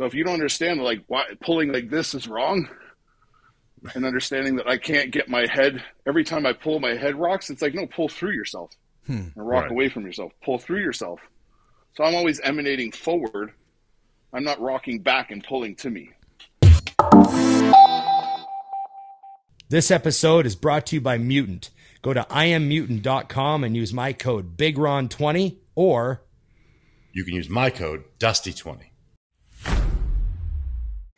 So if you don't understand, like, why pulling like this is wrong, and understanding that I can't get my head, every time I pull, my head rocks, it's like, no, pull through yourself and rock away from yourself. Pull through yourself. So I'm always emanating forward. I'm not rocking back and pulling to me. This episode is brought to you by Mutant. Go to IamMutant.com and use my code BigRon20, or you can use my code Dusty20.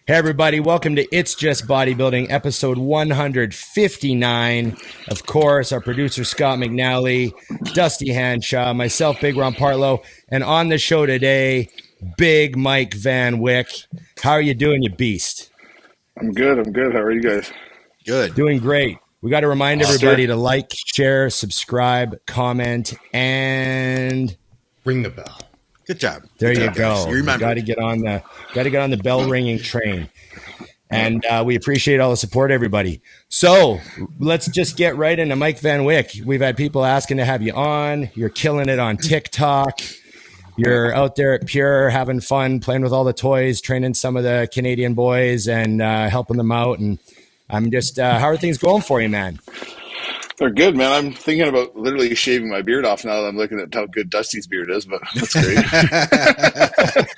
Hey everybody, welcome to It's Just Bodybuilding, episode 159. Of course, our producer Scott McNally, Dusty Hanshaw, myself, Big Ron Partlow, and on the show today, Big Mike Van Wyck. How are you doing, you beast? I'm good. How are you guys? Good. Doing great. We got to remind everybody to like, share, subscribe, comment, and ring the bell. Good job. There Good you job, go. guys. You remember. Got to get on the bell ringing train. And we appreciate all the support, everybody. So let's just get right into Mike Van Wyck. We've had people asking to have you on. You're killing it on TikTok. You're out there at Pure having fun, playing with all the toys, training some of the Canadian boys and helping them out. And I'm just, how are things going for you, man? They're good, man. I'm thinking about literally shaving my beard off now that I'm looking at how good Dusty's beard is, but that's great.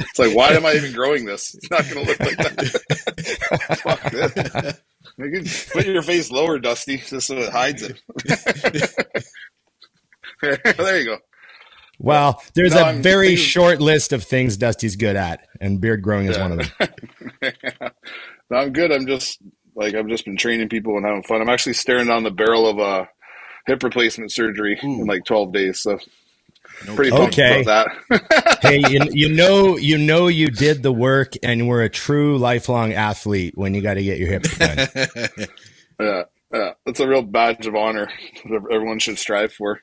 It's like, why am I even growing this? It's not going to look like that. Fuck this. You can put your face lower, Dusty, just so it hides it. There you go. Well, there's a very short list of things Dusty's good at, and beard growing is one of them. No, I'm good. I've just been training people and having fun. I'm actually staring down the barrel of a hip replacement surgery in like 12 days. So pretty pumped about that. Hey, you know you did the work and we're a true lifelong athlete when you got to get your hips done. Yeah. That's a real badge of honor that everyone should strive for.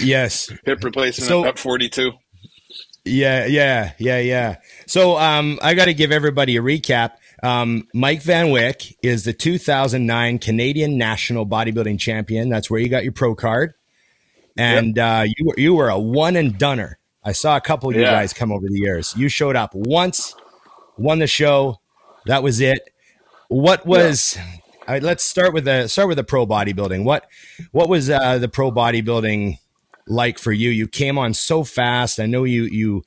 Yes. Hip replacement at 42. Yeah. So I got to give everybody a recap. Mike Van Wyck is the 2009 Canadian National Bodybuilding Champion. That's where you got your pro card. And you were a one and doneer. I saw a couple of you guys come over the years. You showed up once, won the show. That was it. What was let's start with the pro bodybuilding. What was the pro bodybuilding like for you? You came on so fast. I know you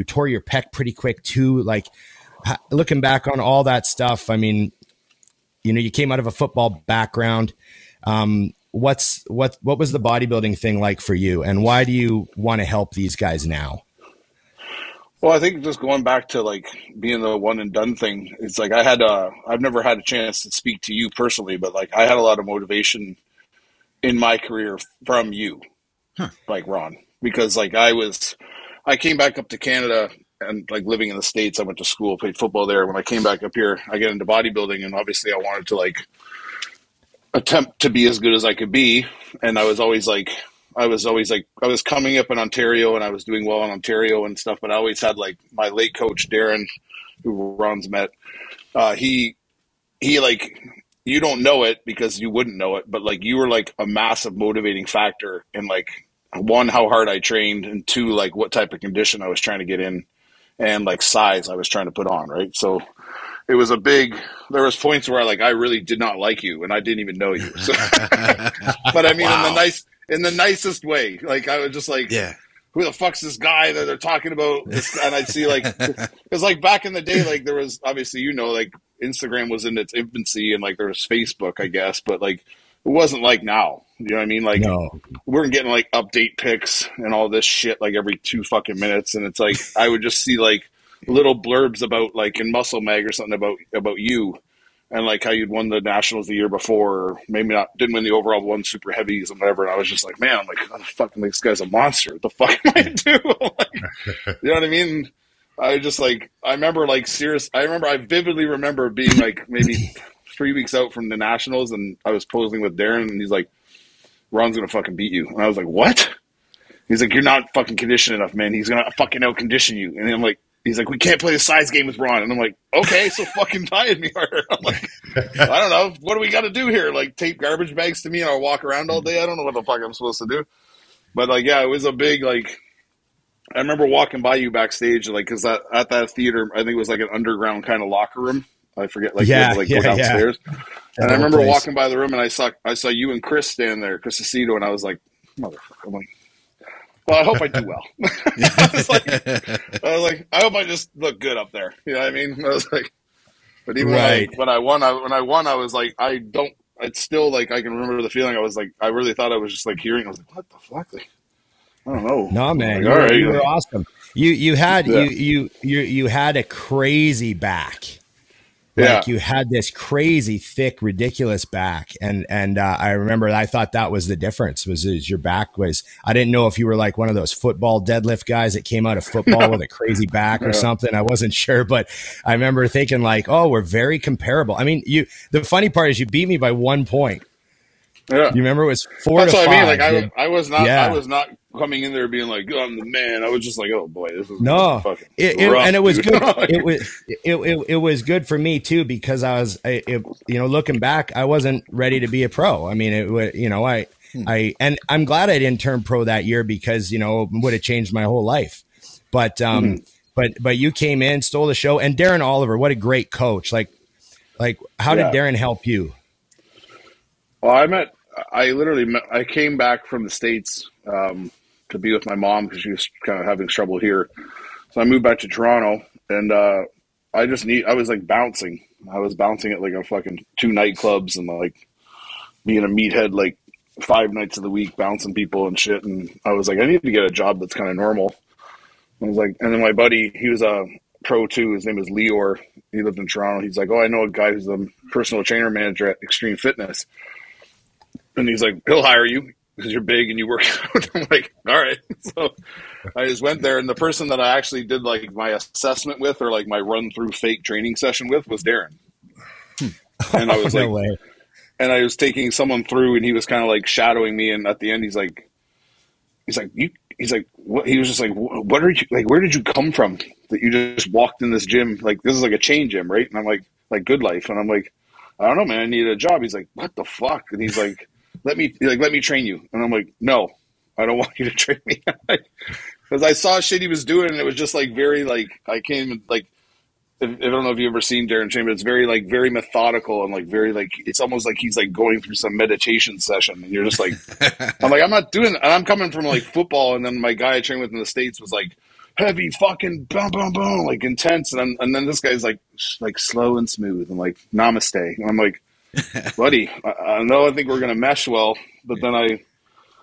tore your pec pretty quick too. Like, looking back on all that stuff, I mean, you came out of a football background. What was the bodybuilding thing like for you, and why do you want to help these guys now? Well, I think just going back to like being the one and done thing, it's like I've never had a chance to speak to you personally, but like I had a lot of motivation in my career from you, like Ron, because like I came back up to Canada. And like living in the States, I went to school, played football there. When I came back up here, I get into bodybuilding, and obviously I wanted to like attempt to be as good as I could be. And I was coming up in Ontario, and I was doing well in Ontario and stuff. But I always had like my late coach Darren, who Ron's met. He like, you don't know it because you wouldn't know it, but like you were like a massive motivating factor in like, one, how hard I trained, and two, like what type of condition I was trying to get in. And like size I was trying to put on, right? So it was there was points where like I really did not like you and I didn't even know you. So, but I mean, in the nicest way. Like I was just like, who the fuck's this guy that they're talking about? And I'd see like, because like back in the day, like there was obviously, like Instagram was in its infancy and like there was Facebook, I guess, but like it wasn't like now. You know what I mean? Like, we weren't getting like update pics and all this shit like every 2 fucking minutes. And it's like, I would just see like little blurbs about like in Muscle Mag or something about you and like how you'd won the nationals the year before, or maybe not, didn't win the overall, won super heavies and whatever. And I was just like, man, I'm like, oh, fucking, this guy's a monster. What the fuck am I do? Like, you know what I mean? I just like, I vividly remember being like maybe 3 weeks out from the nationals, and I was posing with Darren, and he's like, Ron's gonna fucking beat you. And I was like, what? He's like, you're not fucking conditioned enough, man. He's gonna fucking out condition you. And I'm like, he's like, we can't play the size game with Ron. And I'm like, okay, so fucking diet me harder. I'm like, I don't know, what do we got to do here? Like tape garbage bags to me and I'll walk around all day. I don't know what the fuck I'm supposed to do. But like, yeah, it was a big like, I remember walking by you backstage, like, because at that theater, I think it was like an underground kind of locker room. I forget, like, you had to like go downstairs. And I remember walking by the room, and I saw you and Chris stand there, Chris Aceto, and I was like, motherfucker. I'm like, well, I hope I do well. I was like, I hope I just look good up there. You know what I mean? I was like, but even when I won, I was like, it's still like, I can remember the feeling. I was like, I really thought I was just like hearing. I was like, what the fuck? Like, I don't know. No, man, like, all right, you were awesome. You had a crazy back. Like you had this crazy, thick, ridiculous back. And I remember I thought that was the difference was your back was, I didn't know if you were like one of those football deadlift guys that came out of football with a crazy back or something. I wasn't sure, but I remember thinking like, oh, we're very comparable. I mean, the funny part is you beat me by 1 point. Yeah. You remember it was 4 That's to 5. What I mean. Like I was not coming in there being like, I'm the man. I was just like, oh boy, this is fucking rough, and it was good. It was good for me too, because I was, looking back, I wasn't ready to be a pro. I mean, and I'm glad I didn't turn pro that year because, it would have changed my whole life. But you came in, stole the show, and Darren Oliver, what a great coach. Like how did Darren help you? Well, I came back from the States to be with my mom because she was kind of having trouble here. So I moved back to Toronto, and I was like bouncing. I was bouncing at like a fucking 2 nightclubs and like being a meathead like 5 nights of the week, bouncing people and shit. And I was like, I need to get a job that's kind of normal. I was like, and then my buddy, he was a pro too. His name is Leor. He lived in Toronto. He's like, oh, I know a guy who's the personal trainer manager at Extreme Fitness. And he's like, he'll hire you because you're big and you work out. I'm like, all right. So I just went there. And the person that I actually did like my assessment with or like my run through fake training session with was Darren. And I was and I was taking someone through and he was kind of like shadowing me. And at the end, he's like, what? He was just like, what are you like? Where did you come from that you just walked in this gym? Like, this is like a chain gym, right? And I'm like Good Life. And I'm like, I don't know, man, I need a job. He's like, what the fuck? And he's like, let me train you. And I'm like, no, I don't want you to train me. Because I saw shit he was doing, and it was just like very like I came like I don't know if you've ever seen Darren Chamber. It's very like very methodical and like very like it's almost like he's like going through some meditation session, and you're just like, I'm like, I'm not doing that. And I'm coming from like football, and then my guy I trained with in the States was like heavy fucking boom boom boom like intense, and then this guy's like slow and smooth and like namaste, and I'm like, buddy, I know I think we're gonna mesh well, but then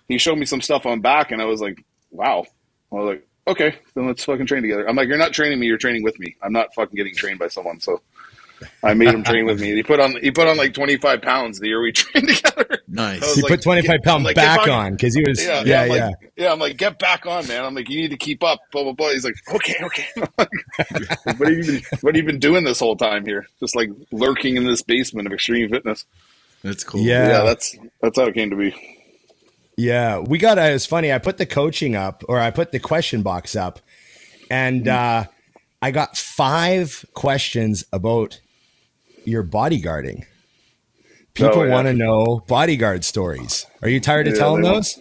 he showed me some stuff on back, and I was like, wow. I was like, okay, then let's fucking train together. I'm like, you're not training me, you're training with me. I'm not fucking getting trained by someone. So I made him train with me. And he put on like 25 pounds the year we trained together. Nice. He put 25 pounds back on because he was I'm like, get back on, man. I'm like, you need to keep up, blah blah blah. He's like, okay. Like, what have you been doing this whole time here? Just like lurking in this basement of Extreme Fitness. That's cool. Yeah, that's how it came to be. Yeah, it was funny. I put the coaching up, or I put the question box up, and I got 5 questions about your bodyguarding. People want to know bodyguard stories. Are you tired of telling those?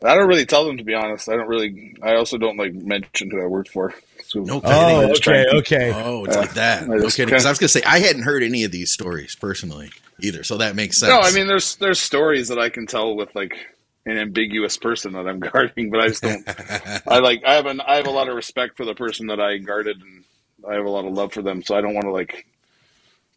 I don't really tell them, to be honest. I also don't like mention who I worked for. So no kidding. Okay. Oh, it's like that. No kidding. Because I was going to say, I hadn't heard any of these stories personally either, so that makes sense. No, I mean, there's stories that I can tell with like an ambiguous person that I'm guarding, but I just don't. I have a lot of respect for the person that I guarded, and I have a lot of love for them, so I don't want to like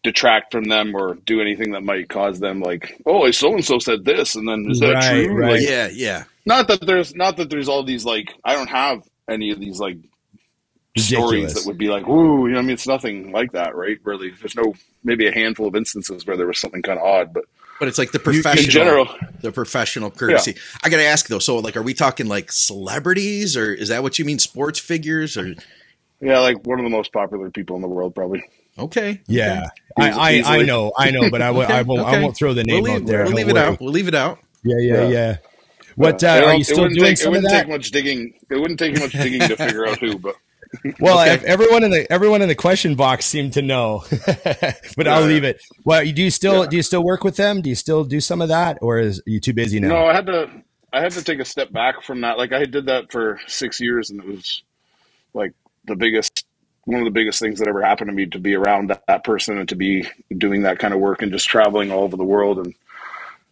detract from them or do anything that might cause them like, oh, so and so said this, and then is that true? Right. Like, yeah. Not that there's all these like I don't have any of these like stories that would be like, ooh, I mean, it's nothing like that, right? Really, there's maybe a handful of instances where there was something kind of odd, but it's like the professional, in general, the professional courtesy. Yeah. I got to ask though, so like, are we talking like celebrities, or is that what you mean, sports figures, or? Yeah, like one of the most popular people in the world, probably. Okay. Yeah, okay. I know, but I won't throw the name out there. We'll leave it out. Yeah. What are you still doing? Some of that? It wouldn't take much digging to figure out who, but. Well, everyone in the question box seemed to know, but I'll leave it. Well, do you still work with them? Do you still do some of that, or are you too busy now? No, I had to take a step back from that. Like I did that for 6 years, and it was like one of the biggest things that ever happened to me, to be around that person and to be doing that kind of work and just traveling all over the world and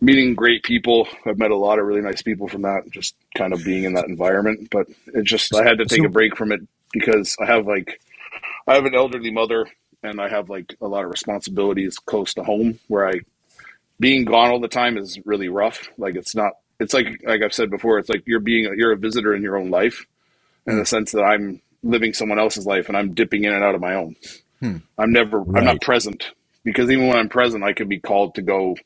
meeting great people. I've met a lot of really nice people from that, just kind of being in that environment. But it just, I had to take a break from it because I have an elderly mother, and I have like a lot of responsibilities close to home where being gone all the time is really rough. Like it's like I've said before, it's like you're a visitor in your own life, in the sense that I'm living someone else's life and I'm dipping in and out of my own. I'm not present, because even when I'm present, I could be called to go.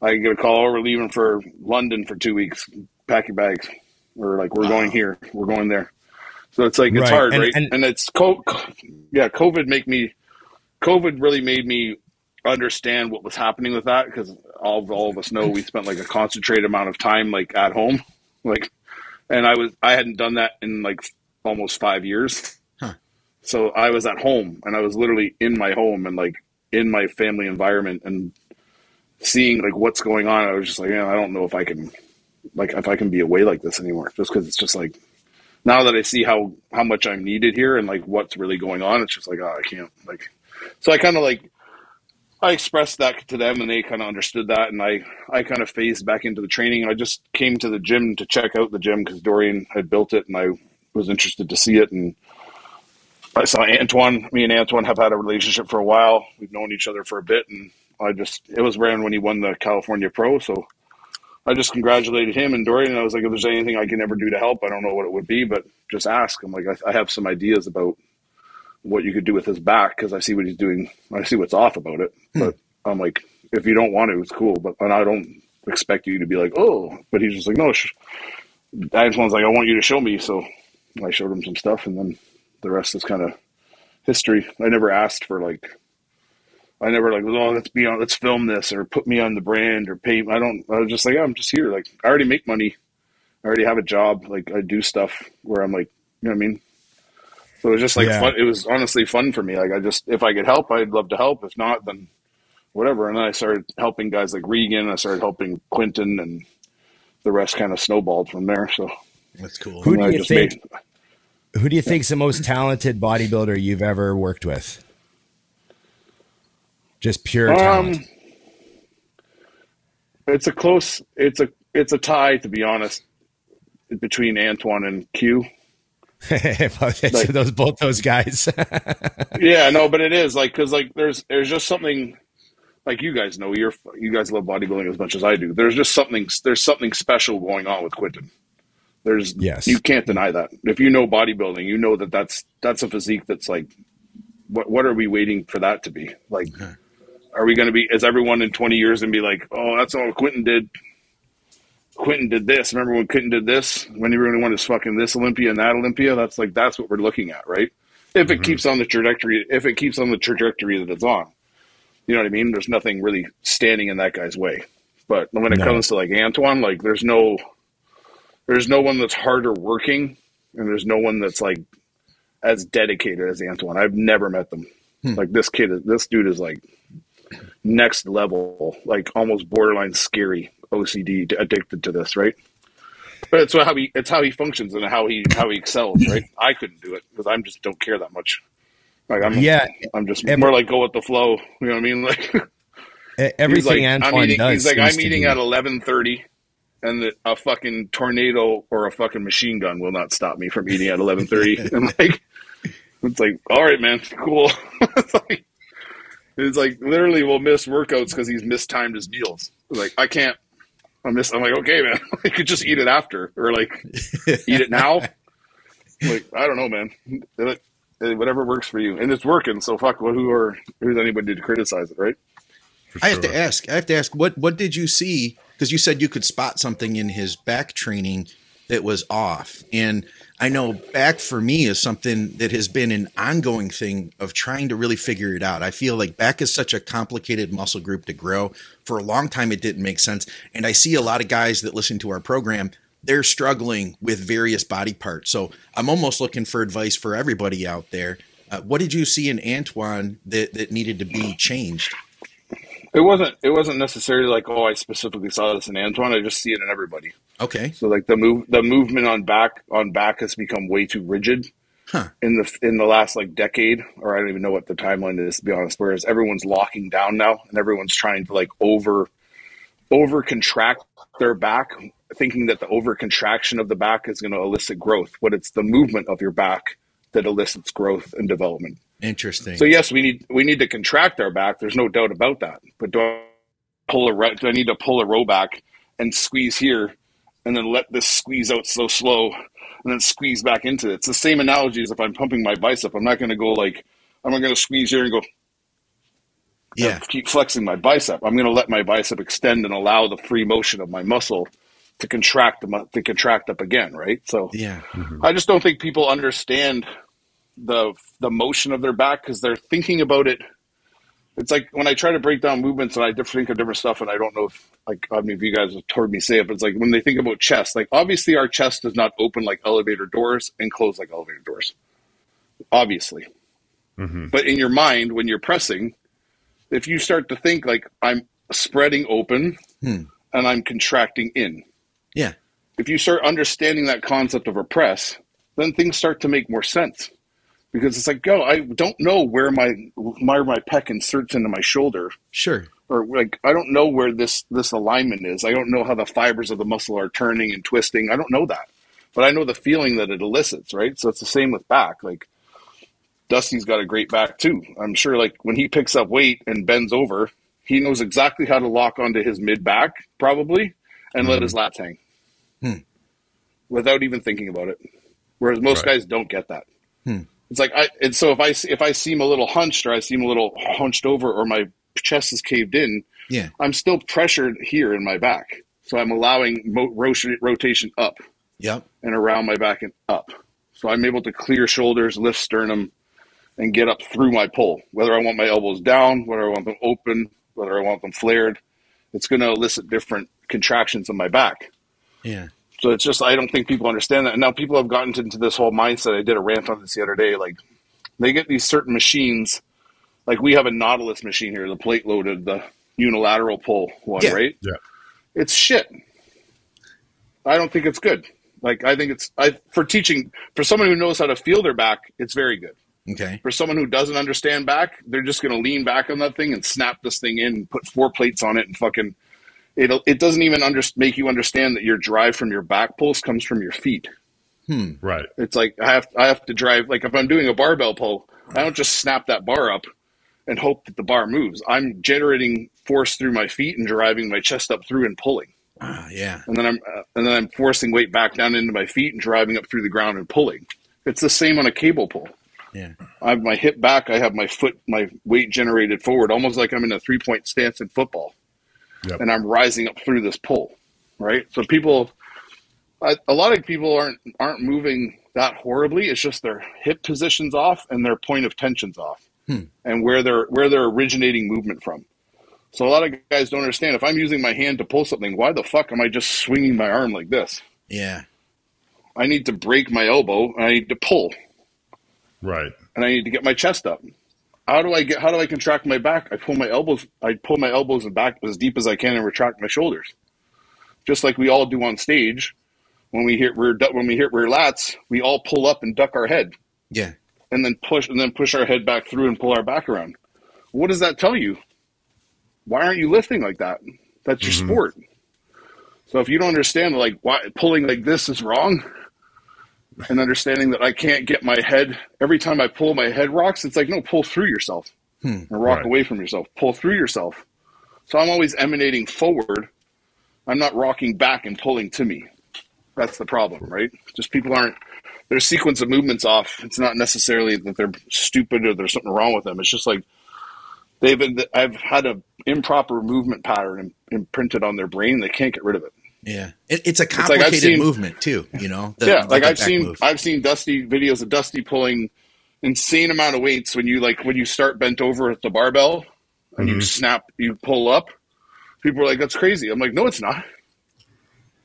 I get a call, we're leaving for London for 2 weeks, pack your bags, or like, we're going here, we're going there. So it's like, it's hard, right? And it's COVID really made me understand what was happening with that, because all of us know we spent like a concentrated amount of time like at home, like, and I hadn't done that in like almost 5 years. So I was at home, and I was literally in my home and like in my family environment, and seeing like what's going on. I was just like, I don't know if I can be away like this anymore, just because it's just like, now that I see how much I'm needed here and like what's really going on, it's just like, I can't, like. So I kind of like, I expressed that to them, and they kind of understood that, and I kind of phased back into the training, and I just came to the gym to check out the gym because Dorian had built it, and I was interested to see it. And I saw Antoine. Me and Antoine have had a relationship for a while. We've known each other for a bit, and it was around when he won the California Pro, so I just congratulated him and Dorian, and I was like, if there's anything I can ever do to help, I don't know what it would be, but just ask. I'm like, I have some ideas about what you could do with his back, because I see what he's doing. I see what's off about it, but I'm like, if you don't want to, it's cool, and I don't expect you to be like, oh, but he's just like, no, Antoine's like, I want you to show me, so I showed him some stuff, and then the rest is kind of history. I never asked for like, let's film this, or put me on the brand, or pay. I was just like, I'm just here. Like, I already make money. I already have a job. Like, I do stuff where I'm like, you know what I mean? So it was just like fun. It was honestly fun for me. Like, if I could help, I'd love to help. If not, then whatever. And then I started helping guys like Regan. I started helping Quentin, and the rest kind of snowballed from there. So that's cool. Who do you think's the most talented bodybuilder you've ever worked with? Just pure talent. It's a tie, to be honest, between Antoine and Q. Both those guys. Yeah, no, but it is like, because like there's just something, like, you guys know, you guys love bodybuilding as much as I do. There's something special going on with Quentin. You can't deny that. If you know bodybuilding, you know that's a physique that's like, what are we waiting for that to be? Like, are we going to be, is everyone in 20 years and be like, oh, that's all Quentin did? Quentin did this. Remember when Quentin did this? When he really wanted fucking this Olympia and that Olympia? That's what we're looking at, right? If it keeps on the trajectory, that it's on. You know what I mean? There's nothing really standing in that guy's way. But when it comes to like Antoine, like there's no one that's harder working, and there's no one that's like as dedicated as Antoine. I've never met them. Like this dude is like next level, like almost borderline scary OCD, addicted to this, right? But it's how he functions and how he excels, right? I couldn't do it because I just don't care that much. Like I'm just more like go with the flow. You know what I mean? Like everything Antoine does. He's like, I'm eating at 11:30, and a fucking tornado or a fucking machine gun will not stop me from eating at 11:30. And like, it's like, all right, man, cool. It's like literally we'll miss workouts because he's mistimed his meals. Like, I can't. I'm like, okay, man, you could just eat it after, or like eat it now. Like, I don't know, man. Whatever works for you, and it's working. So fuck. Who's anybody to criticize it, right? I have to ask. What did you see? Because you said you could spot something in his back training that was off, and I know back for me is something that has been an ongoing thing of trying to really figure it out. I feel like back is such a complicated muscle group to grow. For a long time, it didn't make sense. And I see a lot of guys that listen to our program, they're struggling with various body parts. So I'm almost looking for advice for everybody out there. What did you see in Antoine that needed to be changed? It wasn't necessarily like, oh, I specifically saw this in Antoine. I just see it in everybody. Okay. So like the movement on back has become way too rigid in the last like decade, or I don't even know what the timeline is, to be honest. Whereas everyone's locking down now, and everyone's trying to like over contract their back, thinking that the over contraction of the back is going to elicit growth. But it's the movement of your back that elicits growth and development. Interesting. So yes, we need to contract our back. There's no doubt about that. But do I need to pull a row back and squeeze here, and then let this squeeze out so slow, and then squeeze back into it? It's the same analogy as if I'm pumping my bicep. I'm not going to go like, I'm not going to squeeze here and go, keep flexing my bicep. I'm going to let my bicep extend and allow the free motion of my muscle to contract up again, right? So I just don't think people understand the motion of their back, because they're thinking about it. It's like when I try to break down movements and I think of different stuff, and I don't know if, like, I mean, if you guys have heard me say it, but it's like when they think about chest, like obviously our chest does not open like elevator doors and close like elevator doors, obviously. But in your mind, when you're pressing, if you start to think like I'm spreading open and I'm contracting in, if you start understanding that concept of a press, then things start to make more sense. Because it's like, I don't know where my pec inserts into my shoulder. Sure. Or like, I don't know where this alignment is. I don't know how the fibers of the muscle are turning and twisting. I don't know that. But I know the feeling that it elicits, right? So it's the same with back. Like, Dusty's got a great back too. I'm sure like when he picks up weight and bends over, he knows exactly how to lock onto his mid-back probably and let his lats hang without even thinking about it. Whereas most guys don't get that. It's like, so if I seem a little hunched, or I seem a little hunched over, or my chest is caved in, I'm still pressured here in my back. So I'm allowing rotation up and around my back and up. So I'm able to clear shoulders, lift sternum, and get up through my pull. Whether I want my elbows down, whether I want them open, whether I want them flared, it's going to elicit different contractions in my back. So it's just, I don't think people understand that. And now people have gotten into this whole mindset. I did a rant on this the other day. Like, they get these certain machines. Like, we have a Nautilus machine here, the plate loaded, the unilateral pull one, right? Yeah. It's shit. I don't think it's good. Like, I think for teaching, for someone who knows how to feel their back, it's very good. Okay. For someone who doesn't understand back, they're just going to lean back on that thing and snap this thing in and put 4 plates on it and fucking, it doesn't even make you understand that your drive from your back pulse comes from your feet. Right. It's like I have to drive, like if I'm doing a barbell pull, I don't just snap that bar up and hope that the bar moves. I'm generating force through my feet and driving my chest up through and pulling. And then I'm forcing weight back down into my feet and driving up through the ground and pulling. It's the same on a cable pull. I have my hip back. I have my foot, my weight generated forward, almost like I'm in a 3-point stance in football. And I'm rising up through this pull, right? So a lot of people aren't moving that horribly. It's just their hip position's off and their point of tension's off, and where they're originating movement from. So a lot of guys don't understand. If I'm using my hand to pull something, why the fuck am I just swinging my arm like this? I need to break my elbow and I need to pull. Right. And I need to get my chest up. How do I contract my back? I pull my elbows and back as deep as I can and retract my shoulders. Just like we all do on stage. When we hit rear lats, we all pull up and duck our head. And then push our head back through and pull our back around. What does that tell you? Why aren't you lifting like that? That's your sport. So if you don't understand like why pulling like this is wrong, and understanding that I can't get my head, every time I pull my head rocks, it's like, no, pull through yourself and rock away from yourself. Pull through yourself. So I'm always emanating forward. I'm not rocking back and pulling to me. That's the problem, right? Just people their sequence of movements off. It's not necessarily that they're stupid or there's something wrong with them. It's just like I've had an improper movement pattern imprinted on their brain. They can't get rid of it. It's a complicated movement too, you know. I've seen Dusty videos of Dusty pulling insane amount of weights when you start bent over at the barbell and you pull up. People are like, "That's crazy." I'm like, "No, it's not.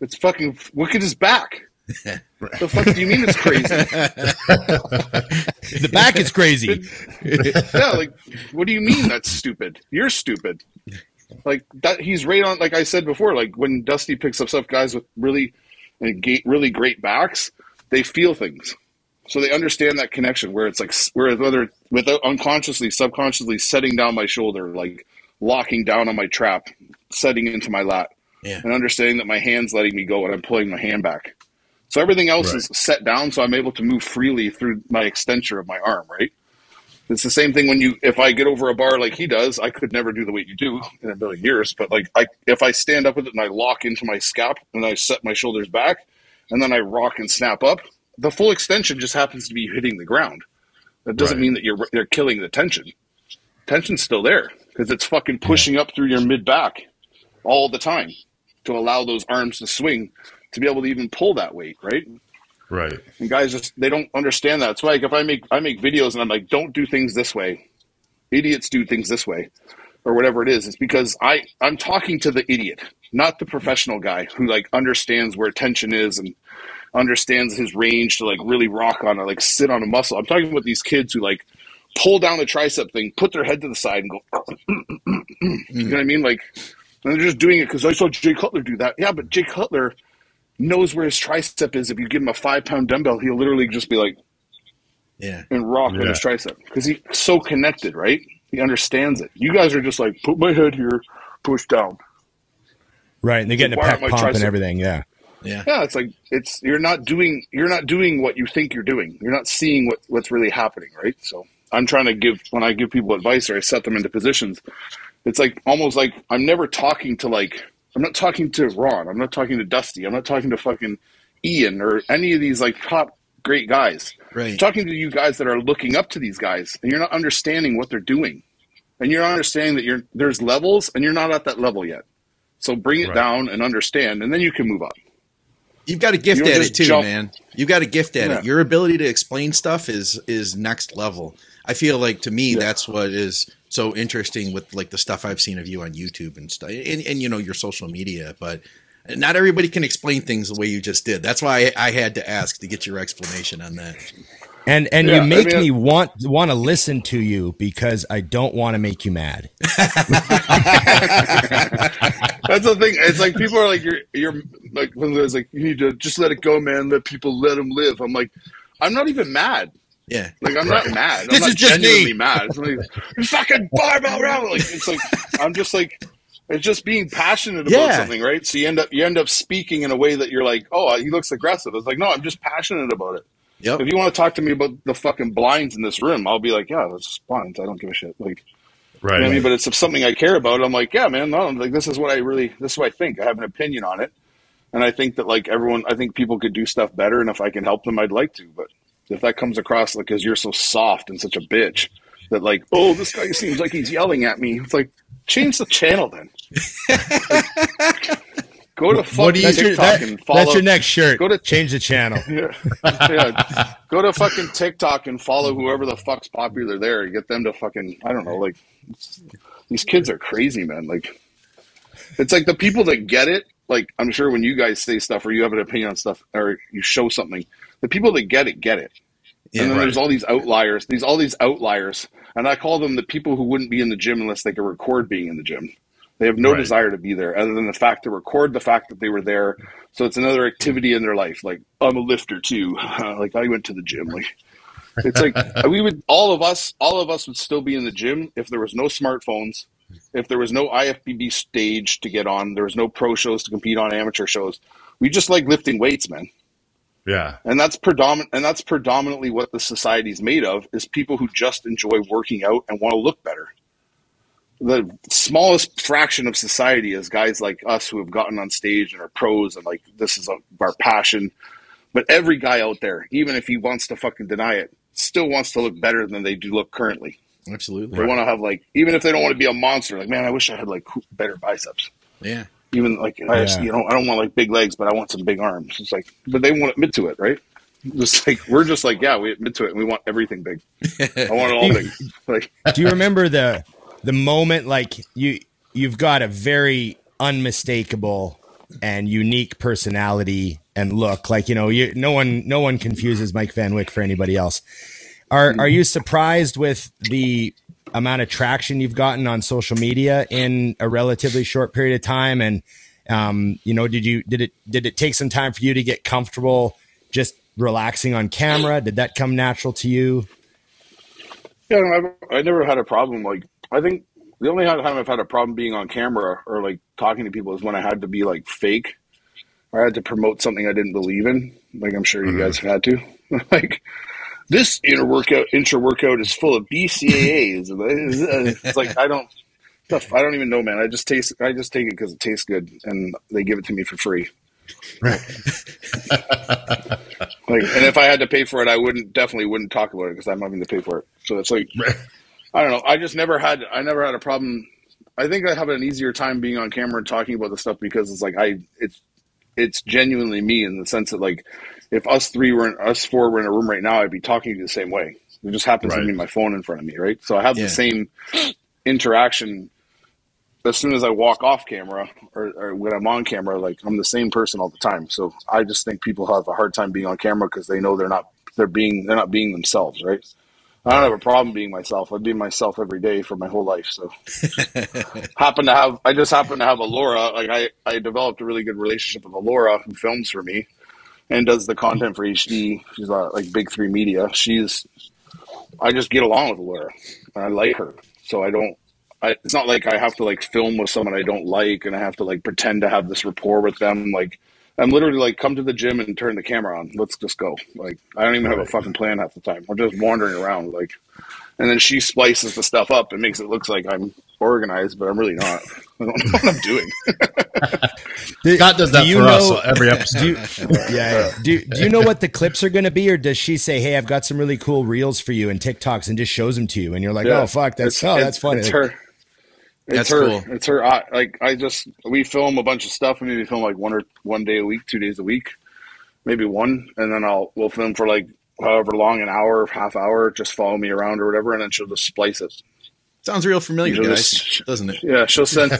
It's fucking look at his back." The fuck do you mean it's crazy? The back is crazy. Like, what do you mean that's stupid? You're stupid. Like that, he's right on. Like I said before, like when Dusty picks up stuff, guys with really great backs, they feel things, so they understand that connection. Where it's like, whether without unconsciously, subconsciously setting down my shoulder, like locking down on my trap, setting into my lat, and understanding that my hand's letting me go and I'm pulling my hand back. So everything else is set down, so I'm able to move freely through my extension of my arm. Right. It's the same thing if I get over a bar like he does, I could never do the weight you do in a million years. But like, if I stand up with it and I lock into my scap and I set my shoulders back and then I rock and snap up, the full extension just happens to be hitting the ground. That doesn't mean that you're killing the tension. Tension's still there because it's fucking pushing up through your mid back all the time to allow those arms to swing to be able to even pull that weight, right? Right. And guys they don't understand that. It's like if I make videos and I'm like, don't do things this way. Idiots do things this way, or whatever it is. It's because I'm talking to the idiot, not the professional guy who like understands where tension is and understands his range to like really rock on or like sit on a muscle. I'm talking about these kids who like pull down the tricep thing, put their head to the side and go, you know what I mean? Like, and they're just doing it because I saw Jay Cutler do that. Yeah, but Jay Cutler knows where his tricep is. If you give him a 5-pound dumbbell, he'll literally just be like, and rock with his tricep because he's so connected, right? He understands it. You guys are just like, put my head here, push down, right? And they're getting a pec pump and everything. Yeah. It's like you're not doing what you think you're doing. You're not seeing what's really happening, right? So I'm trying to when I give people advice or I set them into positions, it's like almost like I'm never talking to I'm not talking to Ron. I'm not talking to Dusty. I'm not talking to fucking Ian or any of these like top great guys. Right. I'm talking to you guys that are looking up to these guys and you're not understanding what they're doing. And you're not understanding that there's levels and you're not at that level yet. So bring it down and understand, and then you can move up. You've got a gift at it too, man. You've got a gift at it. Your ability to explain stuff is next level. I feel like to me, that's what is so interesting with like the stuff I've seen of you on YouTube and stuff and you know, your social media, but not everybody can explain things the way you just did. That's why I had to ask to get your explanation on that. And you make me want to listen to you because I don't want to make you mad. That's the thing. It's like people are like, you're like, when there's like, you need to just let it go, man. Let people let them live. I'm like, I'm not even mad. Yeah. Like, I'm not mad. This I'm is not just genuinely me. mad. It's like, you fucking barbell around. Like, it's like, I'm just like, it's just being passionate about something, right? So you end up speaking in a way that you're like, oh, he looks aggressive. It's like, no, I'm just passionate about it. Yep. If you want to talk to me about the fucking blinds in this room, I'll be like, yeah, that's blinds. I don't give a shit. Like, Right. you know what I mean? But it's something I care about. I'm like, yeah, man, no, like, this is what I think. I have an opinion on it. And I think that like I think people could do stuff better. And if I can help them, I'd like to. But if that comes across like, cause you're so soft and such a bitch that like, oh, this guy seems like he's yelling at me. It's like, change the channel then. Go to fucking TikTok and follow. That's your next shirt. Go to change the channel. Go to fucking TikTok and follow whoever the fuck's popular there. Get them to fucking, I don't know, like, these kids are crazy, man. Like, it's like the people that get it, like, I'm sure when you guys say stuff or you have an opinion on stuff or you show something, the people that get it, get it. Yeah, and then there's all these outliers, and I call them the people who wouldn't be in the gym unless they could record being in the gym. They have no desire to be there other than the fact to record the fact that they were there. So it's another activity in their life. Like, I'm a lifter too. Like, I went to the gym. Like, it's like all of us would still be in the gym if there was no smartphones, if there was no IFBB stage to get on, there was no pro shows to compete on, amateur shows. We just like lifting weights, man. Yeah. And that's predominantly what the society's made of, is people who just enjoy working out and want to look better. The smallest fraction of society is guys like us who have gotten on stage and are pros and like, this is our passion. But every guy out there, even if he wants to fucking deny it, still wants to look better than they do look currently. Absolutely. They want to have like, even if they don't want to be a monster, like, man, I wish I had like better biceps. Yeah. Even like, I don't want like big legs, but I want some big arms. It's like, but they won't admit to it, right? Just like, we're just like, yeah, we admit to it and we want everything big. I want it all big. Like, do you remember the moment, like you've got a very unmistakable and unique personality and look, like, you know, no one confuses Mike Van Wyck for anybody else. Are you surprised with the amount of traction you've gotten on social media in a relatively short period of time? And, you know, did it take some time for you to get comfortable just relaxing on camera? Did that come natural to you? Yeah, I never had a problem. Like, I think the only time I've had a problem being on camera or like talking to people is when I had to be like fake, or I had to promote something I didn't believe in. Like, I'm sure you guys have had to. Like, this intra workout is full of BCAAs. It's like I don't even know, man. I just take it because it tastes good, and they give it to me for free. Right. Like, and if I had to pay for it, definitely wouldn't talk about it because I'm having to pay for it. So it's like, I don't know. I never had a problem. I think I have an easier time being on camera and talking about the stuff because it's like it's genuinely me in the sense that, like, if us four were in a room right now, I'd be talking to you the same way. It just happens to be my phone in front of me, right? So I have the same interaction as soon as I walk off camera or when I'm on camera. Like, I'm the same person all the time. So I just think people have a hard time being on camera because they know they're not being themselves, right? I don't have a problem being myself. I've been myself every day for my whole life. So I just happen to have Alora. Like, I developed a really good relationship with Alora, who films for me and does the content for HD. She's like Big 3 Media. I just get along with Alora and I like her. So it's not like I have to like film with someone I don't like and I have to like pretend to have this rapport with them. Like, I'm literally like, come to the gym and turn the camera on. Let's just go. Like, I don't even have a fucking plan half the time. We're just wandering around. Like, and then she splices the stuff up and makes it look like I'm organized, but I'm really not. I don't know what I'm doing. Scott does that for us every episode. Do you know what the clips are going to be, or does she say, "Hey, I've got some really cool reels for you and TikToks," and just shows them to you, and you're like, "Oh fuck, that's funny." It's her. That's cool. It's her. We film a bunch of stuff. Maybe film like 1 day a week, 2 days a week, maybe one, and then we'll film for like however long, an hour, half hour. Just follow me around or whatever, and then she'll just splice it. Sounds real familiar, guys, doesn't it? Yeah, she'll send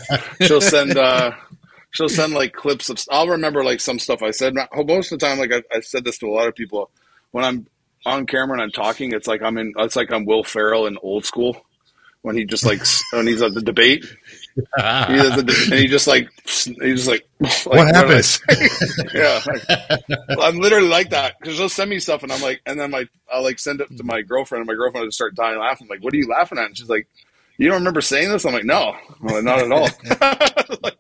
like clips of. I'll remember like some stuff I said. Most of the time, like I said this to a lot of people, when I'm on camera and I'm talking, it's like I'm Will Ferrell in Old School. When he just like when he's at the debate, he just like what happens? Yeah, I'm literally like that because she'll send me stuff and I'm like, and then I'll like send it to my girlfriend and my girlfriend will just start dying laughing. I'm like, what are you laughing at? And she's like, you don't remember saying this? I'm like, no, I'm like, not at all. Like,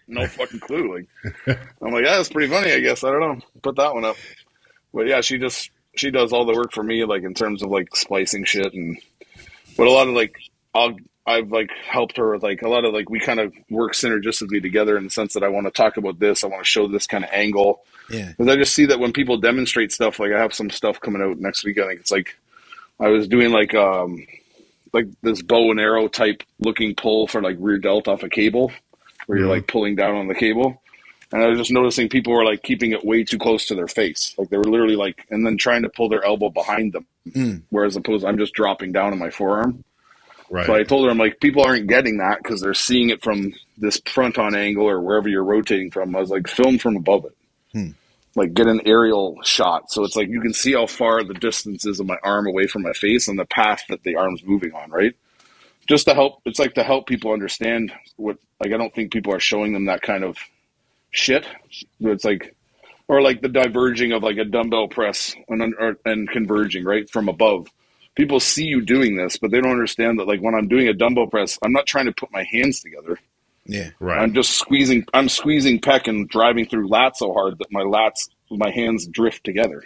no fucking clue. Like, I'm like, yeah, that's pretty funny, I guess. I don't know. Put that one up. But yeah, she does all the work for me, like in terms of like splicing shit but a lot of like. I've like helped her with like a lot of like we kind of work synergistically together in the sense that I want to talk about this. I want to show this kind of angle. Yeah. Because I just see that when people demonstrate stuff, like I have some stuff coming out next week. I think it's like I was doing like this bow and arrow type looking pull for like rear delt off a cable where you're like pulling down on the cable. And I was just noticing people were like keeping it way too close to their face. Like they were literally like, and then trying to pull their elbow behind them. Whereas opposed, I'm just dropping down on my forearm. Right. So I told her, I'm like, people aren't getting that because they're seeing it from this front-on angle or wherever you're rotating from. I was like, film from above it. Like, get an aerial shot. So it's like you can see how far the distance is of my arm away from my face and the path that the arm's moving on, right? Just to help, it's like to help people understand what, like, I don't think people are showing them that kind of shit. It's like, or like the diverging of like a dumbbell press and converging, right, from above. People see you doing this, but they don't understand that, like, when I'm doing a dumbbell press, I'm not trying to put my hands together. Yeah. Right. I'm squeezing pec and driving through lats so hard that my hands drift together.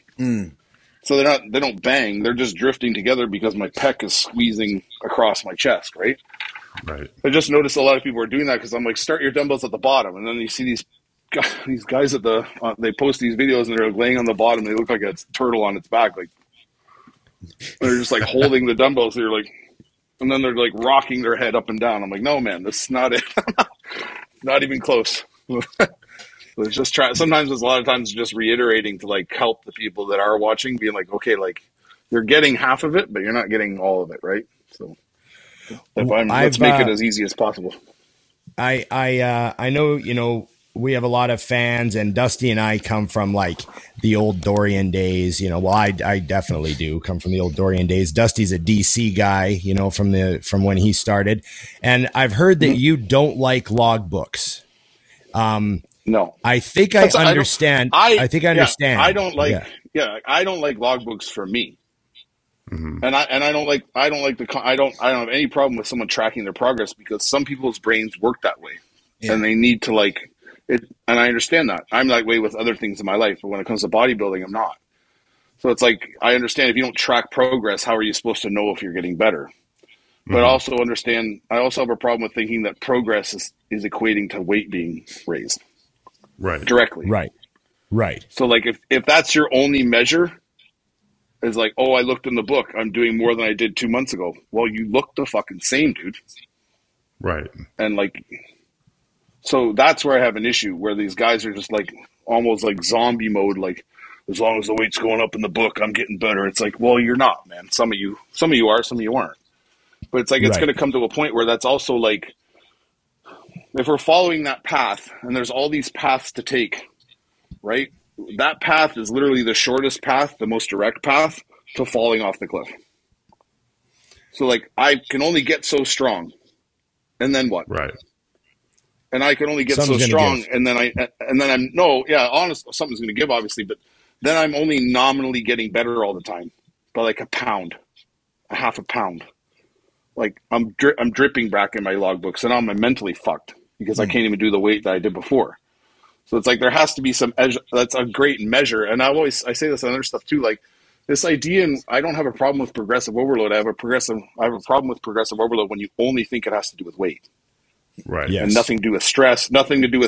So they don't bang. They're just drifting together because my pec is squeezing across my chest, right? Right. I just noticed a lot of people are doing that because I'm like, start your dumbbells at the bottom. And then you see these guys they post these videos and they're laying on the bottom. They look like a turtle on its back, like, they're just like holding the dumbbells. They're like, and then they're like rocking their head up and down. I'm like, no, man, this is not it. Not even close. It's just sometimes it's a lot of times just reiterating to like help the people that are watching, being like, okay, like you're getting half of it, but you're not getting all of it, right? So let's make it as easy as possible. I know, we have a lot of fans, and Dusty and I come from like the old Dorian days, you know. Well, I definitely do come from the old Dorian days. Dusty's a DC guy, you know, from when he started. And I've heard that you don't like logbooks. No, I think I understand. I think I understand. I don't like, I don't like logbooks for me. Mm-hmm. And I don't have any problem with someone tracking their progress, because some people's brains work that way, and they need to like it. And I understand that. I'm that way with other things in my life, but when it comes to bodybuilding, I'm not. So it's like, I understand if you don't track progress, how are you supposed to know if you're getting better? But I also understand, I also have a problem with thinking that progress is equating to weight being raised. Right. Directly. Right. So like if that's your only measure, is like, oh, I looked in the book, I'm doing more than I did 2 months ago. Well, you look the fucking same, dude. Right. And like, so that's where I have an issue, where these guys are just like almost like zombie mode, like, as long as the weight's going up in the book, I'm getting better. It's like, well, you're not, man. Some of you are, some of you aren't. But it's like, it's going to come to a point where that's also like, if we're following that path, and there's all these paths to take, right? That path is literally the shortest path, the most direct path to falling off the cliff. So like, I can only get so strong, and then what? Right. And I can only get so strong, and then honestly, something's going to give, obviously, but then I'm only nominally getting better all the time by like a pound, a half a pound. Like I'm dripping back in my logbooks, and I'm mentally fucked because I can't even do the weight that I did before. So it's like, there has to be some edge. That's a great measure. And I say this on other stuff too, like this idea, and I don't have a problem with progressive overload. I have a problem with progressive overload when you only think it has to do with weight. Right. Yes. And nothing to do with stress, nothing to do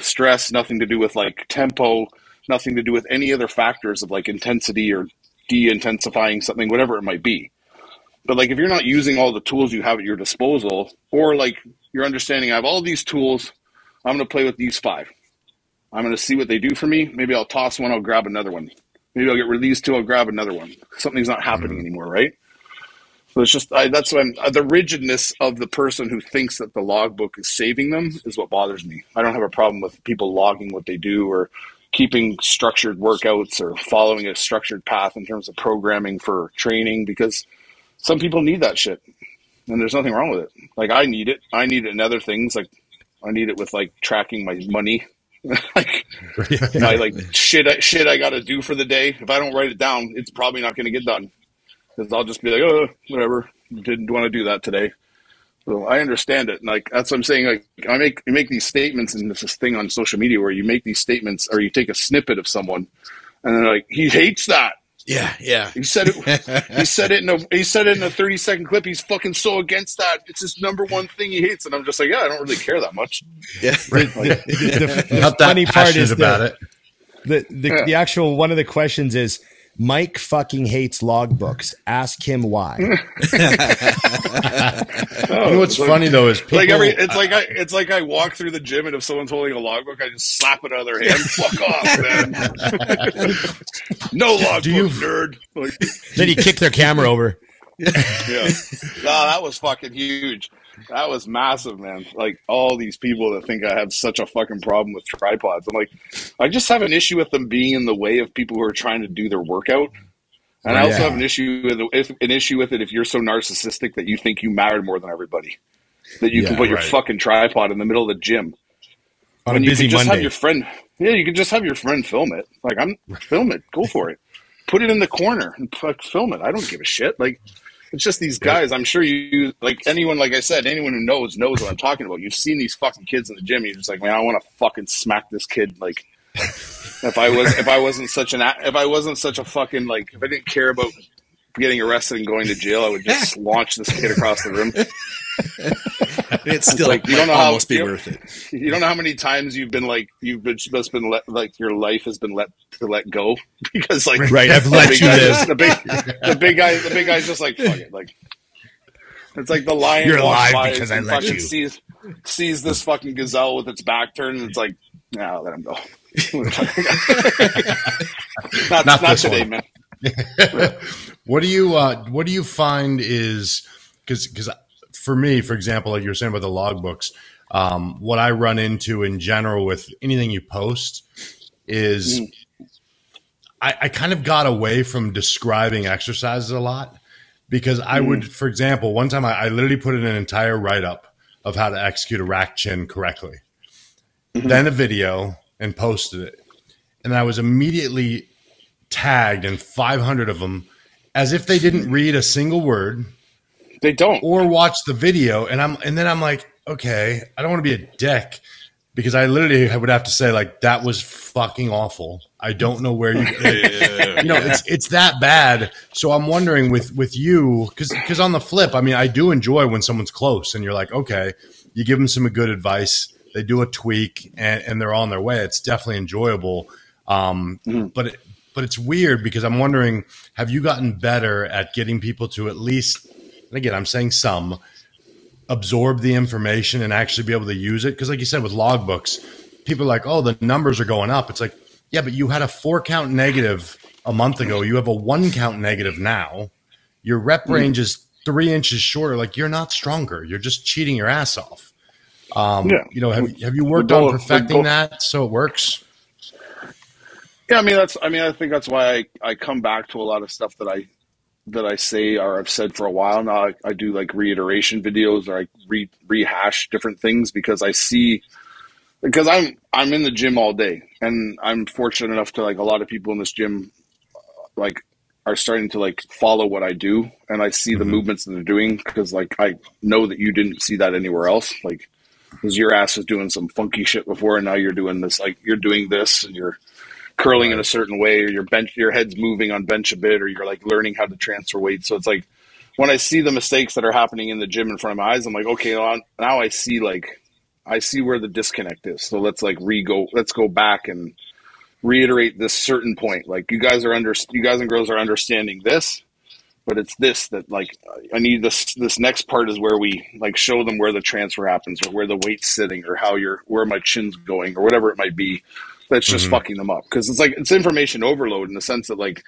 with like tempo, nothing to do with any other factors of like intensity or de-intensifying something, whatever it might be. But like, if you're not using all the tools you have at your disposal, or like you're understanding, I have all these tools, I'm going to play with these 5. I'm going to see what they do for me. Maybe I'll toss one, I'll grab another one. Maybe I'll get released too, I'll grab another one. Something's not happening anymore, right? So it's just, that's when the rigidness of the person who thinks that the logbook is saving them is what bothers me. I don't have a problem with people logging what they do, or keeping structured workouts, or following a structured path in terms of programming for training, because some people need that shit, and there's nothing wrong with it. Like, I need it in other things. Like, I need it with like tracking my money. Like, my like shit I got to do for the day. If I don't write it down, it's probably not going to get done, because I'll just be like, oh, whatever, didn't want to do that today. So I understand it. And like, that's what I'm saying. Like, you make these statements, and there's this thing on social media where you make these statements, or you take a snippet of someone, and they're like, he hates that. Yeah. He said it. He said it in a 30-second clip. He's fucking so against that. It's his number one thing he hates. And I'm just like, yeah, I don't really care that much. Yeah. The funny part is about it. The actual one of the questions is, Mike fucking hates logbooks. Ask him why. You know what's funny though is people, it's like I walk through the gym, and if someone's holding a logbook, I just slap it out of their hand. Fuck off, man. No logbook, nerd. Like, then you kick their camera over. Yeah. No, that was fucking huge. That was massive, man. Like, all these people that think I have such a fucking problem with tripods. I'm like, I just have an issue with them being in the way of people who are trying to do their workout. And I also have an issue with it if you're so narcissistic that you think you matter more than everybody. That you can put your fucking tripod in the middle of the gym. On a busy Monday. Have your friend, you can just have your friend film it. Like, film it. Go for it. Put it in the corner and film it. I don't give a shit. Like, it's just these guys. I'm sure you, like anyone, like I said, anyone who knows what I'm talking about. You've seen these fucking kids in the gym. You're just like, man, I want to fucking smack this kid. Like, if I wasn't such a fucking, like, if I didn't care about getting arrested and going to jail, I would just launch this kid across the room. It's still like, you don't know almost be worth it. You don't know how many times your life has been let go because, like, right, I've let you live. The big guy's just like, fuck it. Like, it's like the lion You're walks alive by because and I let fucking you. sees this fucking gazelle with its back turned, and it's like, nah, I'll let him go. not today, man. What do you find is, because for me, for example, like you're saying about the logbooks, What I run into in general with anything you post is I kind of got away from describing exercises a lot because I would, for example, one time I literally put in an entire write-up of how to execute a rack chin correctly, then a video and posted it. And I was immediately tagged in 500 of them as if they didn't read a single word. They don't. Or watch the video. And then I'm like, okay, I don't want to be a dick because I literally would have to say, like, that was fucking awful. I don't know where it's that bad. So I'm wondering with you, because on the flip, I mean, I do enjoy when someone's close and you're like, okay, you give them some good advice, they do a tweak and they're on their way. It's definitely enjoyable. But it's weird because I'm wondering, have you gotten better at getting people to at least, and again, I'm saying some, absorb the information and actually be able to use it? Because like you said, with logbooks, people are like, oh, the numbers are going up. It's like, yeah, but you had a 4-count negative a month ago. You have a 1-count negative now. Your rep range is 3 inches shorter. Like, you're not stronger. You're just cheating your ass off. Have you worked on perfecting that so it works? Yeah, I think that's why I come back to a lot of stuff that I say or I've said for a while now. I do like reiteration videos, or I rehash different things because I'm in the gym all day, and I'm fortunate enough to, like, a lot of people in this gym like are starting to like follow what I do, and I see the movements that they're doing because, like, I know that you didn't see that anywhere else. Like, because your ass was doing some funky shit before, and now you're doing this. Like, you're doing this, and you're curling in a certain way, or your head's moving on bench a bit, or you're like learning how to transfer weight. So it's like when I see the mistakes that are happening in the gym in front of my eyes, I'm like, okay, now I see where the disconnect is. So let's go back and reiterate this certain point. Like, you guys and girls are understanding this, but it's this that, like, I need this next part is where we like show them where the transfer happens, or where the weight's sitting, or where my chin's going, or whatever it might be. That's just fucking them up. Because it's information overload in the sense that, like,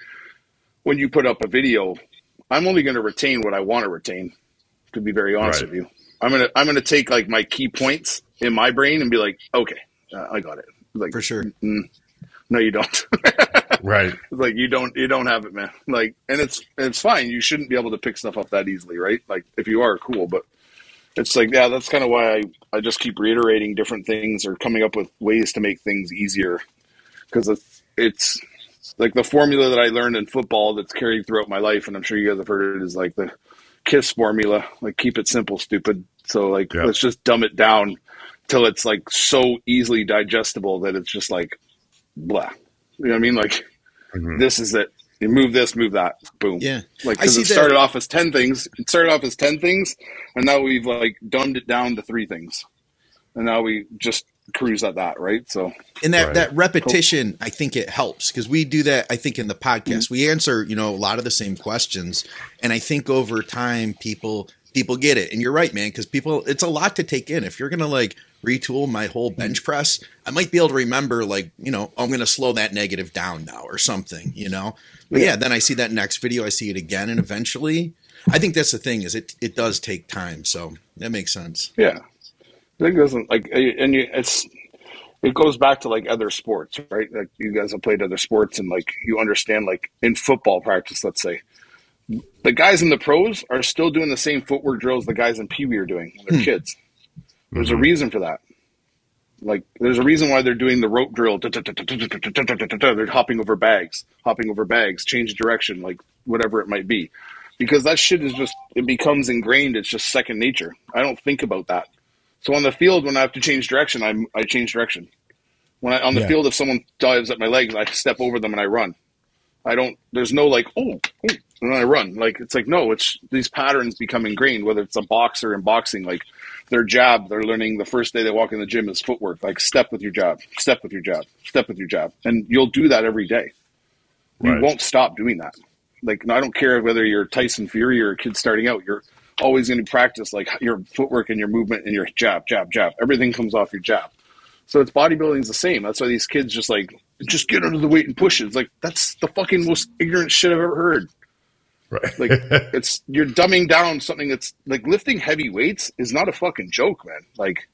when you put up a video, I'm only going to retain what I want to retain, to be very honest with you. I'm gonna take like my key points in my brain and be like, okay, I got it. Like, for sure. No, you don't. Right. Like, you don't have it, man. Like, and it's fine. You shouldn't be able to pick stuff up that easily, right? Like, if you are, cool, but it's like, yeah, that's kind of why I just keep reiterating different things or coming up with ways to make things easier. Because it's like the formula that I learned in football that's carried throughout my life, and I'm sure you guys have heard it, is like the KISS formula, like, keep it simple, stupid. So, like, let's just dumb it down till it's like so easily digestible that it's just like, blah. You know what I mean? Like, this is it. You move this, move that, boom. Yeah. Like, because it started off as 10 things. And now we've like dumbed it down to 3 things. And now we just cruise at that, right? So, and that repetition, I think it helps, because we do that, I think, in the podcast. We answer, a lot of the same questions. And I think over time, people get it. And you're right, man, because it's a lot to take in. If you're going to like retool my whole bench press, I might be able to remember, like, I'm going to slow that negative down now or something, But yeah, then I see that next video, I see it again, and eventually, I think that's the thing, is it does take time. So that makes sense. Yeah. I think it doesn't, like, and it goes back to like other sports, right? Like, you guys have played other sports, and like, you understand, like, in football practice, let's say, the guys in the pros are still doing the same footwork drills the guys in Pee Wee are doing when they're kids. There's a reason for that. Like, there's a reason why they're doing the rope drill. They're hopping over bags, change direction, like, whatever it might be. Because that shit is just, it becomes ingrained. It's just second nature. I don't think about that. So on the field, when I have to change direction, I change direction. On the field, if someone dives at my legs, I step over them and I run. There's no like, oh, and then I run. Like, it's like, no, it's these patterns become ingrained, whether it's a boxer in boxing, like their jab, they're learning the first day they walk in the gym is footwork, like step with your jab, step with your jab, step with your jab. And you'll do that every day. You won't stop doing that. Like, I don't care whether you're Tyson Fury or a kid starting out, you're always going to practice like your footwork and your movement and your jab, jab, jab. Everything comes off your jab. So it's bodybuilding is the same. That's why these kids just get under the weight and push it. It's like, that's the fucking most ignorant shit I've ever heard. Right. Like, you're dumbing down something that's like, lifting heavy weights is not a fucking joke, man. Like,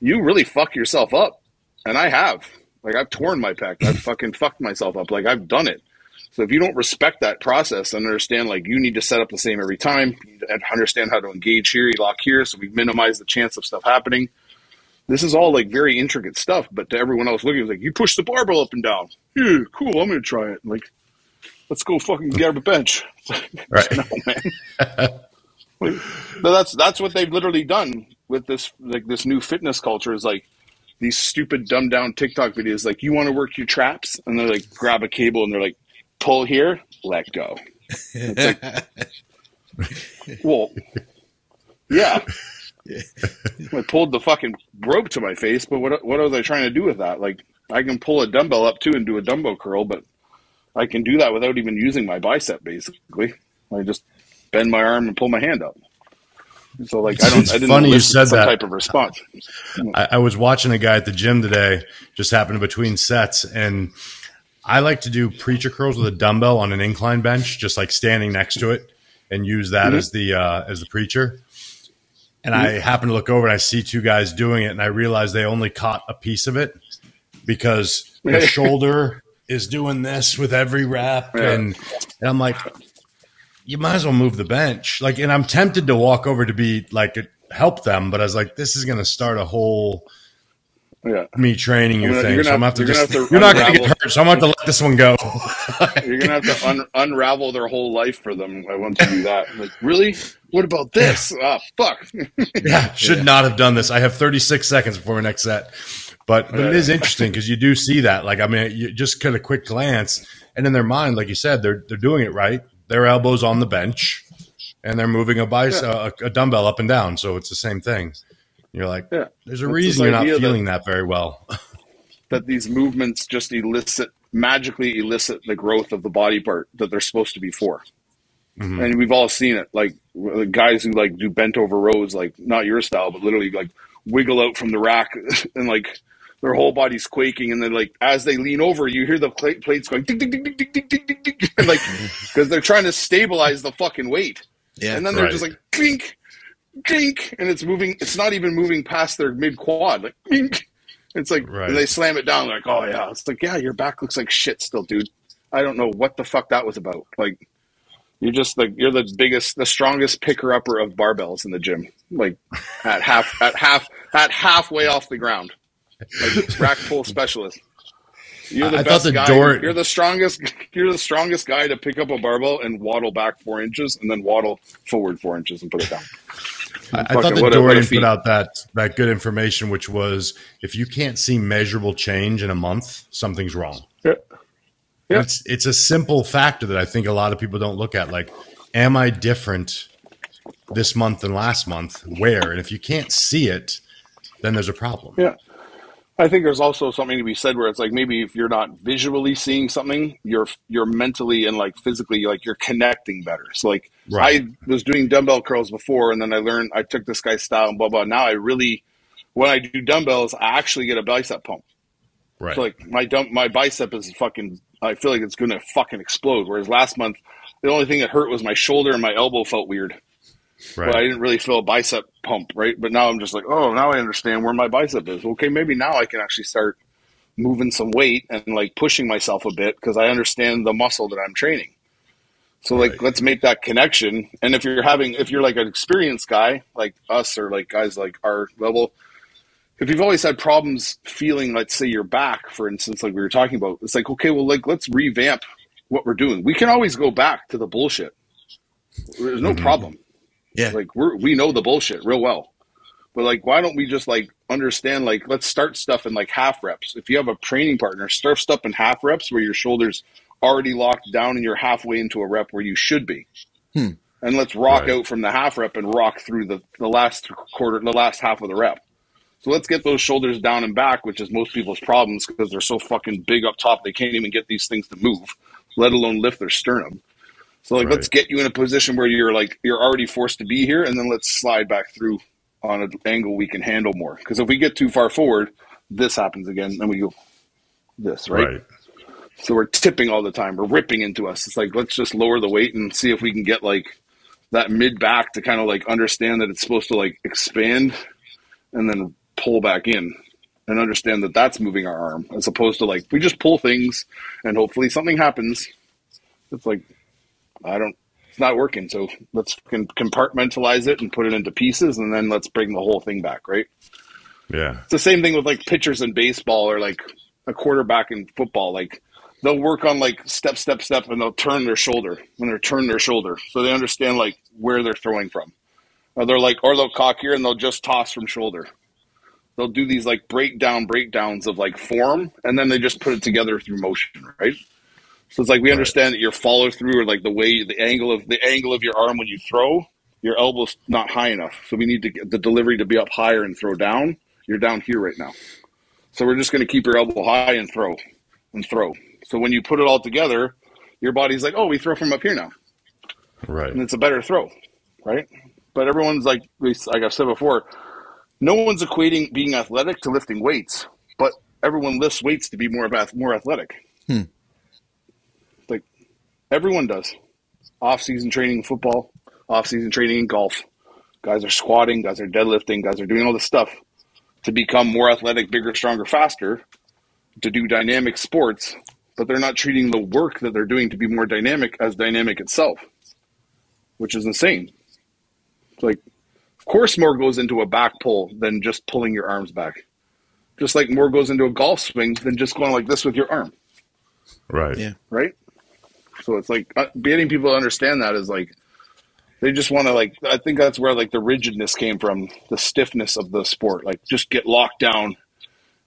you really fuck yourself up. And I have. Like, I've torn my pec. I've fucking fucked myself up. Like, I've done it. So if you don't respect that process and understand, like, you need to set up the same every time, you need to understand how to engage here, you lock here, so we minimize the chance of stuff happening. This is all, like, very intricate stuff, but to everyone else looking, it's like, you push the barbell up and down. Yeah, cool, I'm going to try it. Like, let's go fucking get a bench. Right. No, man. But that's what they've literally done with this, like, this new fitness culture is, like, these stupid dumbed down TikTok videos, like, you want to work your traps? And they're like, grab a cable and they're like, pull here, let go. It's like, well, yeah. I pulled the fucking rope to my face, but what was I trying to do with that? Like, I can pull a dumbbell up too and do a dumbbell curl, but I can do that without even using my bicep, basically. I just bend my arm and pull my hand up. So, like, I didn't funny you said some that. type of response. I was watching a guy at the gym today, just happened between sets, and I like to do preacher curls with a dumbbell on an incline bench, just like standing next to it, and use that as the preacher. And I happen to look over and I see two guys doing it, and I realize they only caught a piece of it because the shoulder is doing this with every rep, and I'm like, you might as well move the bench. Like, and I'm tempted to walk over to be like help them, but I was like, this is going to start a whole me training you thing. So I'm going to have to you're not going to get hurt, so I'm going to have to let this one go. You're going to have to unravel their whole life for them. I want to do that. Like, really? What about this? Oh, fuck. Should not have done this. I have 36 seconds before my next set. But it is interesting because you do see that. Like, I mean, you just get a quick glance, and in their mind, like you said, they're doing it right. Their elbows on the bench, and they're moving a dumbbell up and down. So it's the same thing. You're like, there's a reason you're not feeling that very well. That these movements just magically elicit the growth of the body part that they're supposed to be for. Mm-hmm. And we've all seen it. Like, the guys who like do bent over rows, like not your style, but literally like wiggle out from the rack and like their whole body's quaking. And then like, as they lean over, you hear the plates going ding, ding, ding, ding, ding, ding, ding, ding, ding. And like, because they're trying to stabilize the fucking weight. Yeah, and then they're just like, clink, clink. And it's moving. It's not even moving past their mid quad. Like, clink. It's like, and they slam it down. Like, oh yeah. It's like, yeah, your back looks like shit still, dude. I don't know what the fuck that was about. Like, you're just like, you're the strongest picker upper of barbells in the gym. Like at halfway off the ground, like rack pull specialist. You're the best guy. You're the strongest. You're the strongest guy to pick up a barbell and waddle back 4 inches and then waddle forward 4 inches and put it down. I thought that Dorian put out that good information, which was if you can't see measurable change in a month, something's wrong. Yeah. Yeah. It's a simple factor that I think a lot of people don't look at. Like, am I different this month than last month? Where? And if you can't see it, then there's a problem. Yeah. I think there's also something to be said where it's like, maybe if you're not visually seeing something, you're mentally and like physically, like you're connecting better. So like I was doing dumbbell curls before, and then I took this guy's style and blah, blah. Now when I do dumbbells, I actually get a bicep pump. Right. So like my bicep is fucking, I feel like it's going to fucking explode. Whereas last month, the only thing that hurt was my shoulder and my elbow felt weird. Right. But I didn't really feel a bicep pump, right? But now I'm just like, oh, now I understand where my bicep is. Okay, maybe now I can actually start moving some weight and like pushing myself a bit because I understand the muscle that I'm training. So like, let's make that connection. And if you're like an experienced guy like us or like guys like our level, if you've always had problems feeling, let's say your back, for instance, like we were talking about, it's like, okay, well, like let's revamp what we're doing. We can always go back to the bullshit. There's no problem. Yeah. Like we know the bullshit real well, but like, why don't we just like understand, like, let's start stuff in like half reps. If you have a training partner, start stuff in half reps where your shoulders already locked down and you're halfway into a rep where you should be. And let's rock out from the half rep and rock through the last half of the rep. So let's get those shoulders down and back, which is most people's problems because they're so fucking big up top. They can't even get these things to move, let alone lift their sternum. So like, let's get you in a position where you're already forced to be here, and then let's slide back through on an angle we can handle more. Because if we get too far forward, this happens again, then we go this, right? So we're tipping all the time. We're ripping into us. It's like, let's just lower the weight and see if we can get like that mid back to kind of like understand that it's supposed to like expand and then pull back in and understand that that's moving our arm, as opposed to like, we just pull things and hopefully something happens. It's like, it's not working. So let's compartmentalize it and put it into pieces, and then let's bring the whole thing back. Right. Yeah. It's the same thing with like pitchers in baseball, or like a quarterback in football. Like, they'll work on like step, and they'll turn their shoulder so they understand like where they're throwing from. Or they'll cock here and they'll just toss from shoulder. They'll do these like breakdowns of like form, and then they just put it together through motion, right? So it's like, we understand that your follow through, or like the angle of your arm when you throw, your elbow's not high enough. So we need to get the delivery to be up higher and throw down. You're down here right now. So we're just going to keep your elbow high and throw. So when you put it all together, your body's like, oh, we throw from up here now. Right. And it's a better throw, right? But everyone's like I've said before, no one's equating being athletic to lifting weights, but everyone lifts weights to be more athletic. Like, everyone does. Off-season training in football, off-season training in golf. Guys are squatting, guys are deadlifting, guys are doing all this stuff to become more athletic, bigger, stronger, faster, to do dynamic sports, but they're not treating the work that they're doing to be more dynamic as dynamic itself, which is insane. It's like, of course more goes into a back pull than just pulling your arms back. Just like more goes into a golf swing than just going like this with your arm. Right. Yeah. Right? So it's like, getting people to understand that is like, they just want to like, I think that's where like the rigidness came from, the stiffness of the sport. Like, just get locked down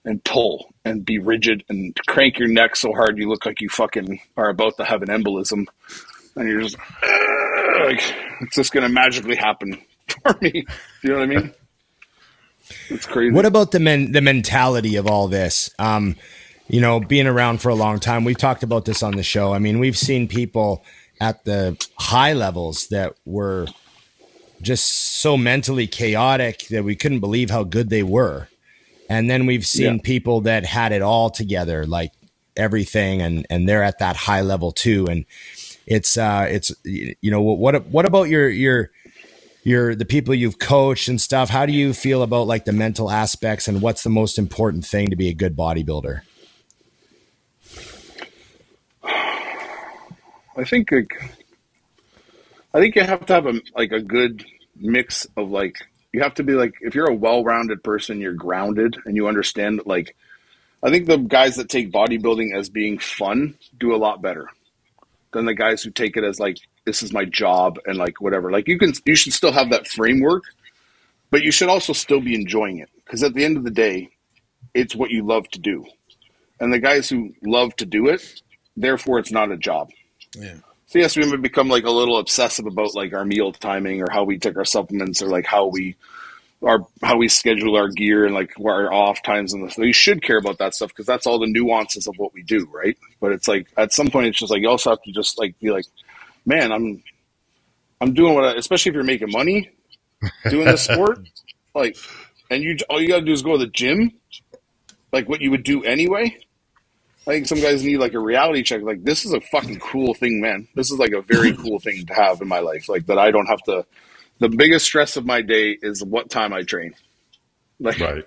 and pull and be rigid and crank your neck so hard you look like you fucking are about to have an embolism. And you're just like, it's just going to magically happen for me. You know what I mean? It's crazy. What about the mentality of all this? You know, being around for a long time, we've talked about this on the show. I mean, we've seen people at the high levels that were just so mentally chaotic that we couldn't believe how good they were. And then we've seen people that had it all together, like everything, and they're at that high level too. And it's you know, what about your the people you've coached and stuff? How do you feel about like the mental aspects, and what's the most important thing to be a good bodybuilder? I think you have to have a good mix of like, you have to be like, if you're a well-rounded person, you're grounded and you understand that, like, I think the guys that take bodybuilding as being fun do a lot better than the guys who take it as like, this is my job and like whatever. Like, you should still have that framework, but you should also still be enjoying it, because at the end of the day, it's what you love to do. And the guys who love to do it, therefore it's not a job. Yeah. So yes, we may become like a little obsessive about like our meal timing, or how we take our supplements, or like how we schedule our gear and like our off times and this. So you should care about that stuff, because that's all the nuances of what we do, right? But it's like, at some point, it's just like, you also have to just like be like, man, I'm doing especially if you're making money doing this sport, like, and all you got to do is go to the gym, like what you would do anyway. I think some guys need like a reality check. Like, this is a fucking cool thing, man. This is like a very cool thing to have in my life. Like, that I don't have to. The biggest stress of my day is what time I train. Like, right.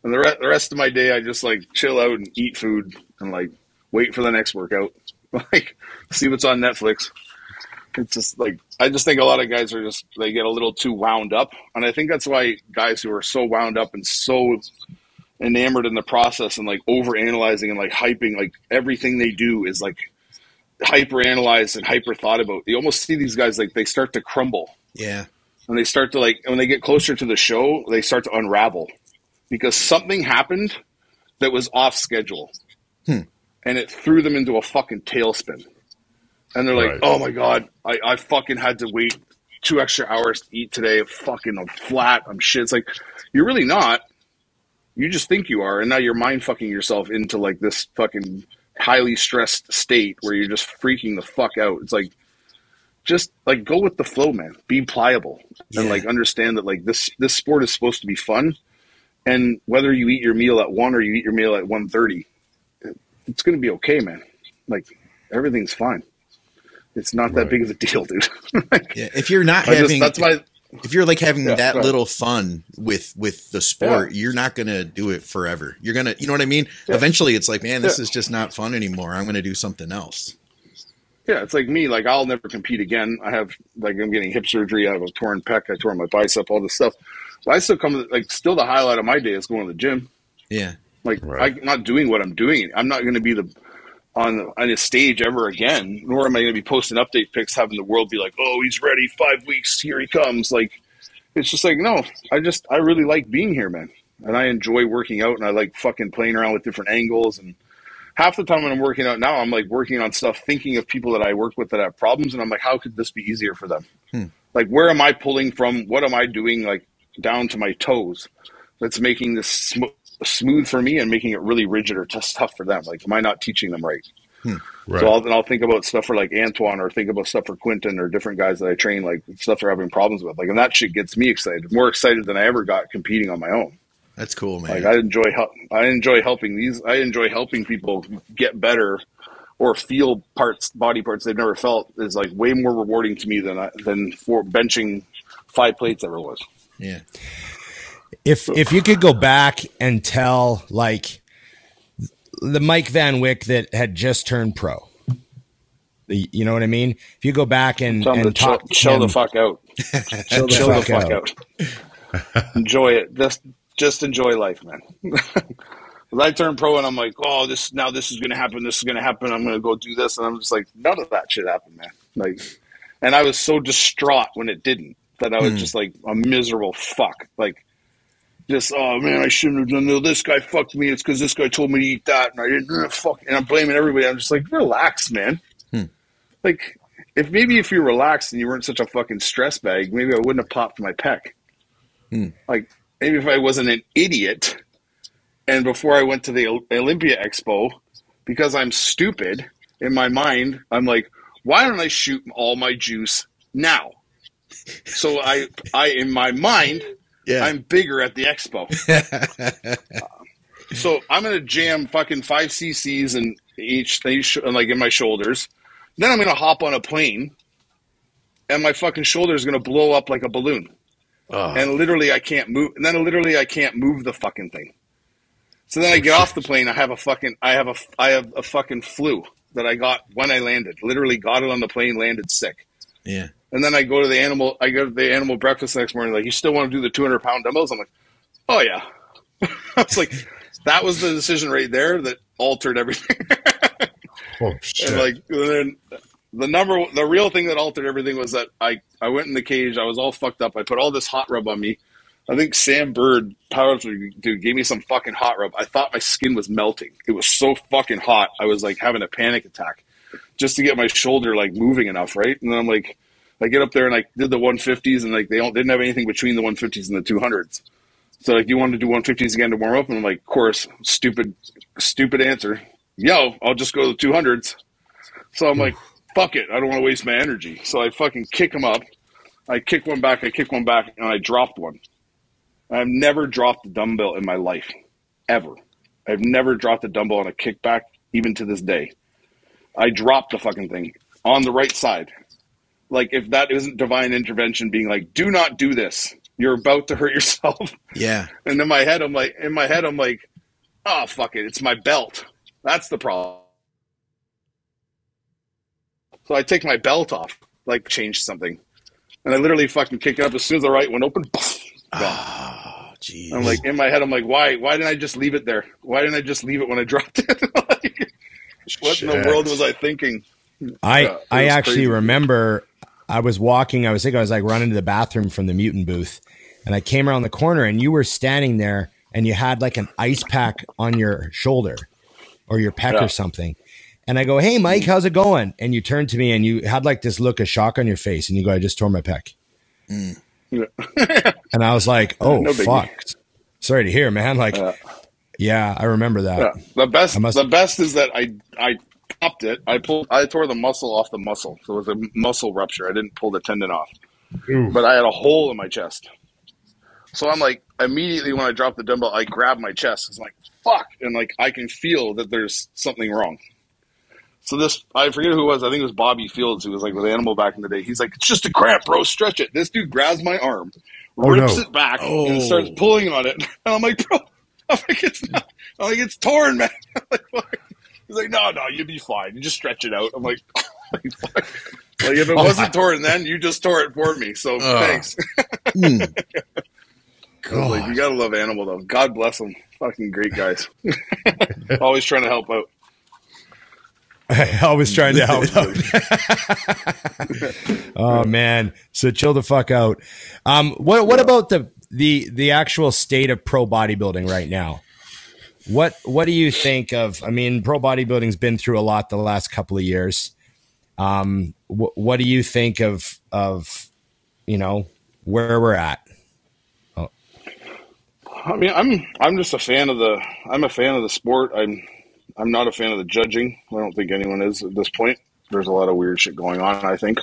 And the rest of my day, I just like chill out and eat food and like wait for the next workout. Like, see what's on Netflix. It's just like, I just think a lot of guys they get a little too wound up. And I think that's why guys who are so wound up and so enamored in the process and like over analyzing and like hyping, like everything they do is like hyper analyzed and hyper thought about. You almost see these guys like they start to crumble. Yeah. And they start to like, when they get closer to the show, they start to unravel because something happened that was off schedule. And it threw them into a fucking tailspin. And they're like, oh my God, I fucking had to wait 2 extra hours to eat today. I'm flat. I'm shit. It's like, you're really not. You just think you are, and now you're mind fucking yourself into like this fucking highly stressed state where you're just freaking the fuck out. It's like, just like go with the flow, man. Be pliable and like understand that like this sport is supposed to be fun, and whether you eat your meal at 1 or you eat your meal at 1:30, it's gonna be okay, man. Like, everything's fine. It's not that big of a deal, dude. Like, if you're not having, that's why. if you're like having that right. little fun with the sport, you're not going to do it forever. You're going to, you know what I mean? Eventually it's like, man, this is just not fun anymore. I'm going to do something else. Yeah, it's like me. Like, I'll never compete again. I'm getting hip surgery. I have a torn pec. I tore my bicep, all this stuff. But I still still the highlight of my day is going to the gym. Yeah. Like, I'm not doing what I'm doing. I'm not going to be on a stage ever again, nor am I going to be posting update pics having the world be like, oh, he's ready, 5 weeks, here he comes. Like, it's just like, no, I really like being here, man. And I enjoy working out, and I like fucking playing around with different angles. And half the time when I'm working out now, I'm like working on stuff, thinking of people that I work with that have problems, and I'm like, how could this be easier for them? Like, where am I pulling from? What am I doing, like, down to my toes that's making this smooth for me and making it really rigid or tough for them? Like, am I not teaching them right? Right. So I'll think about stuff for like Antoine, or think about stuff for Quentin, or different guys that I train, like stuff they're having problems with. Like, and that shit gets me excited, more excited than I ever got competing on my own. That's cool, man. Like, I enjoy helping people get better or feel body parts they've never felt is like way more rewarding to me than for benching 5 plates ever was. Yeah. If you could go back and tell, like, the Mike Van Wyck that had just turned pro, you know what I mean? If you go back and talk, chill the fuck out, chill the fuck out. Enjoy it. Just enjoy life, man. Because I turned pro and I'm like, oh, this is going to happen. This is going to happen. I'm going to go do this, and I'm just like, none of that shit happened, man. Like, and I was so distraught when it didn't that I was just like a miserable fuck. Like, just, oh man, I shouldn't have done that. This guy fucked me. It's because this guy told me to eat that, and I didn't. Fuck, and I'm blaming everybody. I'm just like, relax, man. Like, if you relaxed and you weren't such a fucking stress bag, maybe I wouldn't have popped my pec. Like, maybe if I wasn't an idiot, and before I went to the Olympia Expo, because I'm stupid in my mind, I'm like, why don't I shoot all my juice now? So I in my mind. Yeah. I'm bigger at the expo. So I'm going to jam fucking 5 cc's in each thing, like in my shoulders. Then I'm going to hop on a plane, and my fucking shoulder is going to blow up like a balloon. And literally I can't move. And then literally I can't move the fucking thing. So then I get off the plane. I have a fucking flu that I got when I landed. Literally got it on the plane, landed sick. Yeah. And then I go to the animal breakfast the next morning. Like, you still want to do the 200-pound dumbbells? I'm like, oh yeah. I was like, that was the decision right there that altered everything. Oh shit! And like, then the real thing that altered everything was that I went in the cage. I was all fucked up. I put all this hot rub on me. I think Sam Bird, powerlifter dude, gave me some fucking hot rub. I thought my skin was melting. It was so fucking hot. I was like having a panic attack just to get my shoulder like moving enough, right? And then I'm like, I get up there and I did the 150s, and like didn't have anything between the 150s and the 200s. So like, you wanted to do 150s again to warm up? And I'm like, of course, stupid answer. Yo, I'll just go to the 200s. So I'm like, fuck it. I don't want to waste my energy. So I fucking kick them up. I kick one back, and I dropped one. I've never dropped a dumbbell in my life, ever. I've never dropped a dumbbell on a kickback, even to this day. I dropped the fucking thing on the right side. Like, if that isn't divine intervention being like, do not do this. You're about to hurt yourself. Yeah. And in my head, I'm like, oh, fuck it. It's my belt. That's the problem. So I take my belt off, like change something. And I literally fucking kick it up. As soon as the right one opened, oh, jeez. I'm like, in my head, I'm like, why didn't I just leave it there? Why didn't I just leave it when I dropped it? Like, what in the world was I thinking? I actually remember I was walking. I was like running to the bathroom from the Mutant booth, and I came around the corner, and you were standing there, and you had like an ice pack on your shoulder or your pec or something. And I go, hey, Mike, how's it going? And you turned to me, and you had like this look of shock on your face, and you go, I just tore my pec. And I was like, oh, no fuck. Sorry to hear, man. Like, yeah, I remember that. Yeah. The best is that I popped it. I tore the muscle off the muscle. So it was a muscle rupture. I didn't pull the tendon off. Ooh. But I had a hole in my chest. So I'm like, immediately when I dropped the dumbbell, I grabbed my chest. It's like, fuck. And like, I can feel that there's something wrong. So this, I forget who it was. I think it was Bobby Fields, who was like with Animal back in the day. He's like, it's just a cramp, bro. Stretch it. This dude grabs my arm, rips it back, and starts pulling on it. And I'm like, bro, it's not. I'm like, it's torn, man. I'm like, what? He's like, no, you'll be fine. You just stretch it out. I'm like, like if it wasn't torn then, you just tore it for me. So thanks. I was like, you gotta love Animal though. God bless them. Fucking great guys. Always trying to help out. Always trying to help out. Oh man. So chill the fuck out. What about the actual state of pro bodybuilding right now? What do you think of, I mean, pro bodybuilding's been through a lot the last couple of years. What do you think of, you know, where we're at? I mean, I'm just a fan of the sport. I'm not a fan of the judging. I don't think anyone is at this point. There's a lot of weird shit going on, I think.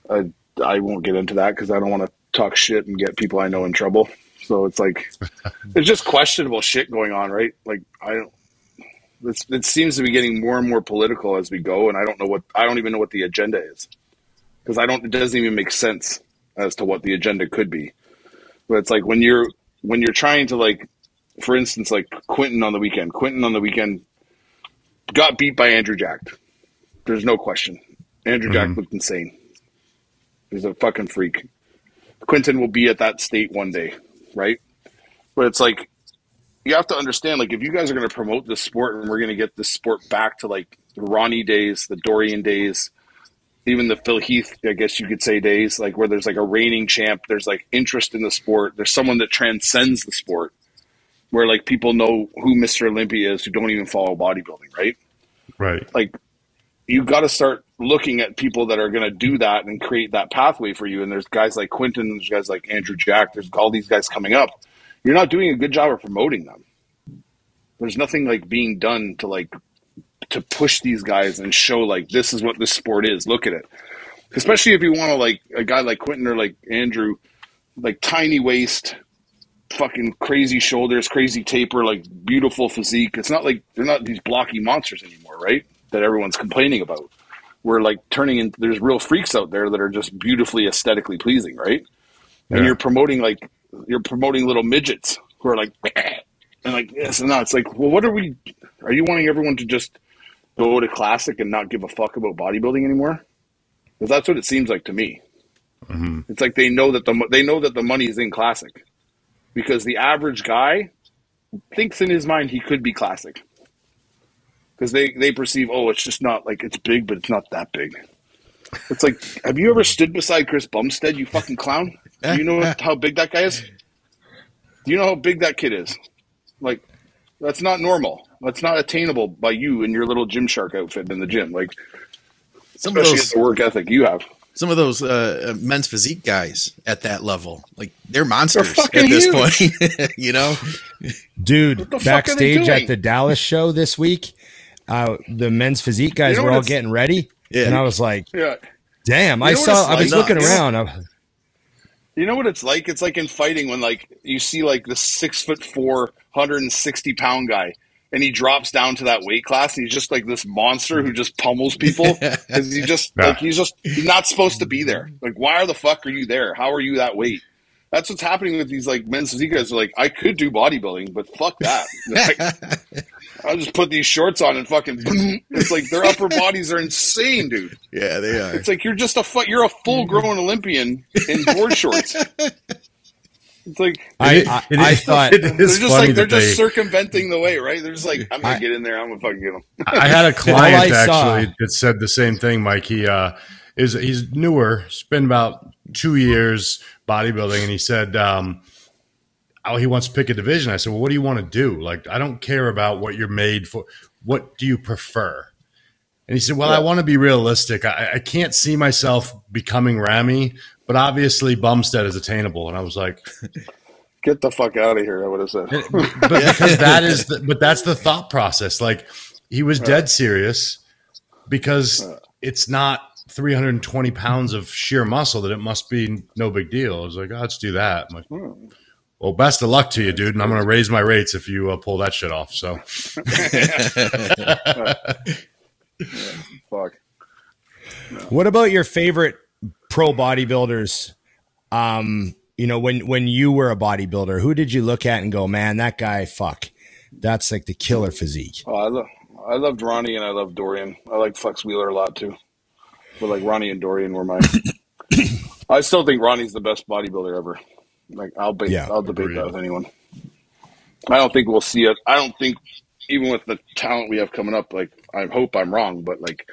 I won't get into that because I don't want to talk shit and get people I know in trouble. So it's like, it's just questionable shit going on, right? Like, it seems to be getting more and more political as we go. And I don't even know what the agenda is, because it doesn't even make sense as to what the agenda could be. But it's like when you're trying to, like, for instance, like Quentin on the weekend got beat by Andrew Jack. There's no question. Andrew Jack looked insane. He's a fucking freak. Quentin will be at that state one day, right? But it's like, you have to understand, like, if you guys are going to promote this sport and we're going to get this sport back to like the Ronnie days, the Dorian days, even the Phil Heath, I guess you could say, days, like where there's like a reigning champ, there's like interest in the sport, there's someone that transcends the sport, where like people know who Mr. Olympia is who don't even follow bodybuilding, right? Right. Like, you got to start looking at people that are going to do that and create that pathway for you. And there's guys like Quentin, there's guys like Andrew Jack, there's all these guys coming up. You're not doing a good job of promoting them. There's nothing like being done to push these guys and show like, this is what this sport is. Look at it. Especially if you want to, like, a guy like Quentin or like Andrew, like tiny waist, fucking crazy shoulders, crazy taper, like beautiful physique. It's not like they're not these blocky monsters anymore, right? That everyone's complaining about. We're like turning into, there's real freaks out there that are just beautifully aesthetically pleasing, right? Yeah. And you're promoting little midgets who are like, and like, yes and no. It's like, well, are you wanting everyone to just go to Classic and not give a fuck about bodybuilding anymore? Because that's what it seems like to me. Mm-hmm. It's like they know that the money is in Classic, because the average guy thinks in his mind he could be Classic, because they perceive, oh, it's just not like, it's big, but it's not that big. It's like, have you ever stood beside Chris Bumstead, you fucking clown? Do you know how big that guy is? Do you know how big that kid is? Like, that's not normal. That's not attainable by you in your little Gymshark outfit in the gym. Like, especially at the work ethic you have. Some of those men's physique guys at that level, like, they're monsters at this point. You know, dude, backstage at the Dallas show this week, the men's physique guys were all getting ready, and I was like, damn, I was looking around. You know what it's like? It's like in fighting when, like, you see like the 6'4", 160-pound guy, and he drops down to that weight class, and he's just like this monster who just pummels people because he's not supposed to be there. Like, why the fuck are you there? How are you that weight? That's what's happening with these like men's physique guys. Are like, I could do bodybuilding, but fuck that. Like, I'll just put these shorts on and fucking. It's like their upper bodies are insane, dude. Yeah, they are. It's like you're a full-grown Olympian in board shorts. It's like I thought they're just circumventing the way, right? They're just like, I'm gonna get in there. I'm gonna fucking get them. I had a client actually that said the same thing, Mike. He's newer, spent about 2 years bodybuilding, and he said he wants to pick a division. I said, well, what do you want to do? Like, I don't care about what you're made for. What do you prefer? And he said, well, I want to be realistic. I can't see myself becoming Ramy, but obviously Bumstead is attainable. And I was like, get the fuck out of here, I would have said. But because that's the thought process. Like, he was dead serious, because it's not 320 pounds of sheer muscle that it must be no big deal. I was like, oh, let's do that. I'm like, well, best of luck to you, dude. And I'm going to raise my rates if you pull that shit off. So Fuck. What about your favorite pro bodybuilders? You know, when you were a bodybuilder, who did you look at and go, man, that guy, fuck, that's like the killer physique? Oh, I loved Ronnie and I loved Dorian. I like Flex Wheeler a lot too. But like Ronnie and Dorian were my. I still think Ronnie's the best bodybuilder ever. Like I'll debate agreed. that with anyone. I don't think we'll see it. I don't think even with the talent we have coming up, like I hope I'm wrong, but like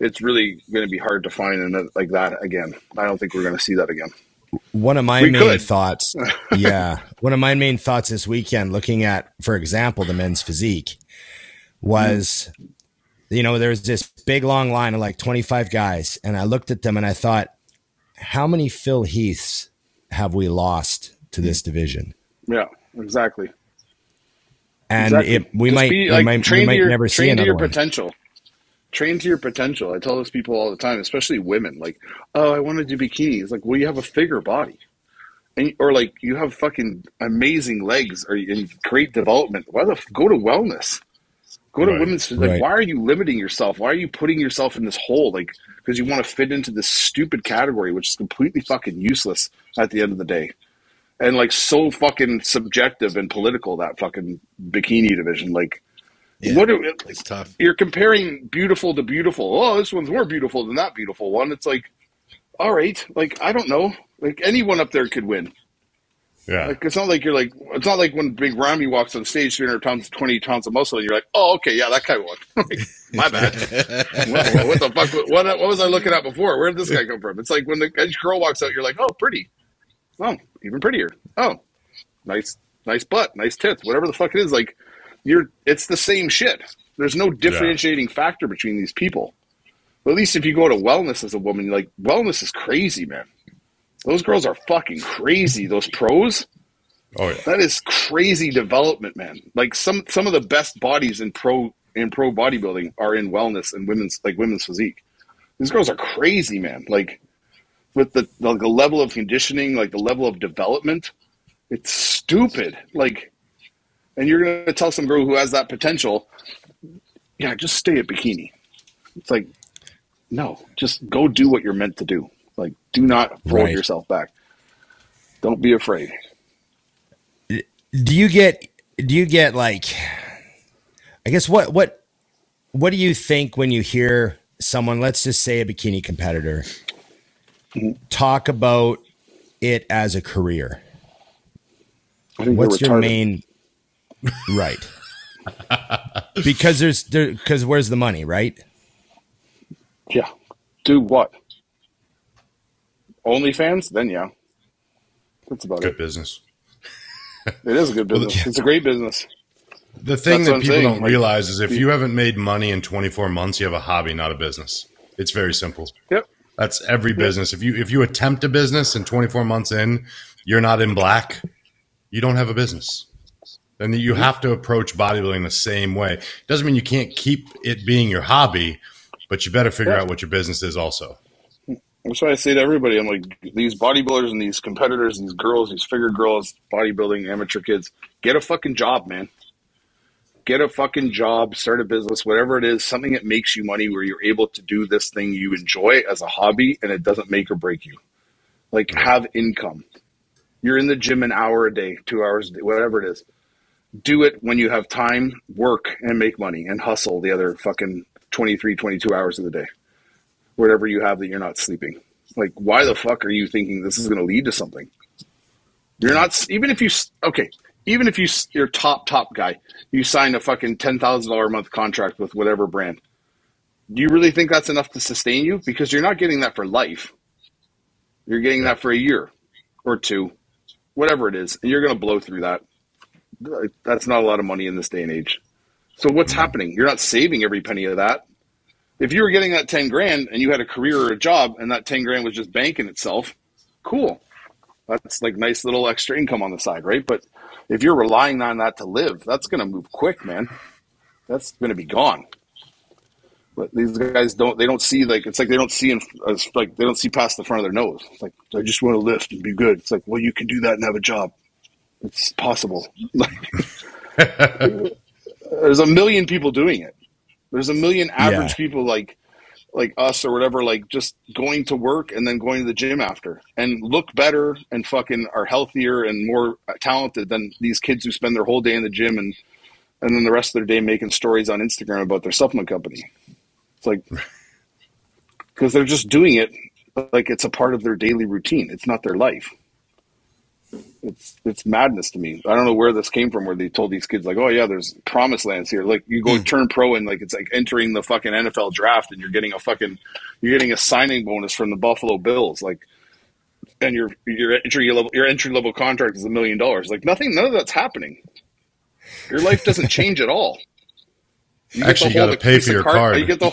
it's really going to be hard to find like that again. I don't think we're going to see that again. One of my main thoughts, one of my main thoughts this weekend, looking at, for example, the men's physique, was, you know, there's this big long line of like 25 guys, and I looked at them and I thought, how many Phil Heaths have we lost to this division? Yeah, exactly. And we might never see another one. Potential. Train to your potential. I tell those people all the time, especially women, like, oh, I want to do bikinis. Like, well, you have a bigger body. Or like you have fucking amazing legs or in great development. Go to wellness? Go to women's. Like, why are you limiting yourself? Why are you putting yourself in this hole? Like, because you want to fit into this stupid category, which is completely fucking useless at the end of the day. And like so fucking subjective and political, that fucking bikini division. Like, it's tough. You're comparing beautiful to beautiful. Oh, this one's more beautiful than that beautiful one. It's like, all right, like, I don't know. Like, anyone up there could win. Yeah. Like, it's not like when Big Ramy walks on stage, 300 pounds, 20 pounds of muscle, and you're like, oh, okay, yeah, that guy won. Like, my bad. What the fuck? What was I looking at before? Where did this guy come from? It's like when the edge girl walks out, you're like, oh, pretty. Oh, even prettier. Oh, nice butt, nice tits, whatever the fuck it is. Like, it's the same shit. There's no differentiating factor between these people. But at least if you go to wellness as a woman, like, wellness is crazy, man. Those girls are fucking crazy. Those pros. Oh yeah. That is crazy development, man. Like some of the best bodies in pro bodybuilding are in wellness and women's physique. These girls are crazy, man. Like with the level of conditioning, like the level of development, it's stupid. Like, and you're gonna tell some girl who has that potential, yeah, just stay at bikini. It's like, no, just go do what you're meant to do. Like, do not hold yourself back. Don't be afraid. Do you get like, I guess what do you think when you hear someone, let's just say a bikini competitor, talk about it as a career? What's your main right? Because because where's the money, right? Yeah. Do what? OnlyFans? Then yeah. That's about Good business. It is a good business. It's a great business. The thing that people don't realize is if you haven't made money in 24 months, you have a hobby, not a business. It's very simple. Yep. That's every business. If you attempt a business and 24 months in, you're not in black, you don't have a business. Then you have to approach bodybuilding the same way. Doesn't mean you can't keep it being your hobby, but you better figure out what your business is also. That's why I say to everybody, I'm like, these bodybuilders and these competitors, these girls, these figure girls, bodybuilding, amateur kids, get a fucking job, man. Get a fucking job, start a business, whatever it is, something that makes you money where you're able to do this thing you enjoy as a hobby and it doesn't make or break you. Like, have income. You're in the gym an hour a day, 2 hours a day, whatever it is. Do it when you have time, work, and make money, and hustle the other fucking 23, 22 hours of the day. Whatever you have that you're not sleeping. Like, why the fuck are you thinking this is going to lead to something? You're not, even if you're top guy, you sign a fucking $10,000 a month contract with whatever brand. Do you really think that's enough to sustain you? Because you're not getting that for life. You're getting that for a year or two, whatever it is. And you're going to blow through that. That's not a lot of money in this day and age. So what's happening? You're not saving every penny of that. If you were getting that 10 grand and you had a career or a job and that 10 grand was just banking itself, cool. That's like nice little extra income on the side, right? But if you're relying on that to live, that's going to move quick, man. That's going to be gone. But these guys don't see, like, it's like they don't see they don't see past the front of their nose. It's like, I just want to lift and be good. It's like, well, you can do that and have a job. It's possible. There's a million people doing it. There's a million average Yeah. people like us or whatever, like just going to work and then going to the gym after and look better and fucking are healthier and more talented than these kids who spend their whole day in the gym and then the rest of their day making stories on Instagram about their supplement company. It's like, because they're just doing it like it's a part of their daily routine. It's not their life. It's madness to me. I don't know where this came from, where they told these kids like, oh yeah, there's promised lands here. Like you go turn pro and like it's like entering the fucking NFL draft and you're getting a signing bonus from the Buffalo Bills. Like, and your entry level contract is $1 million. Like none of that's happening. Your life doesn't change at all. You got to pay for your card. You get to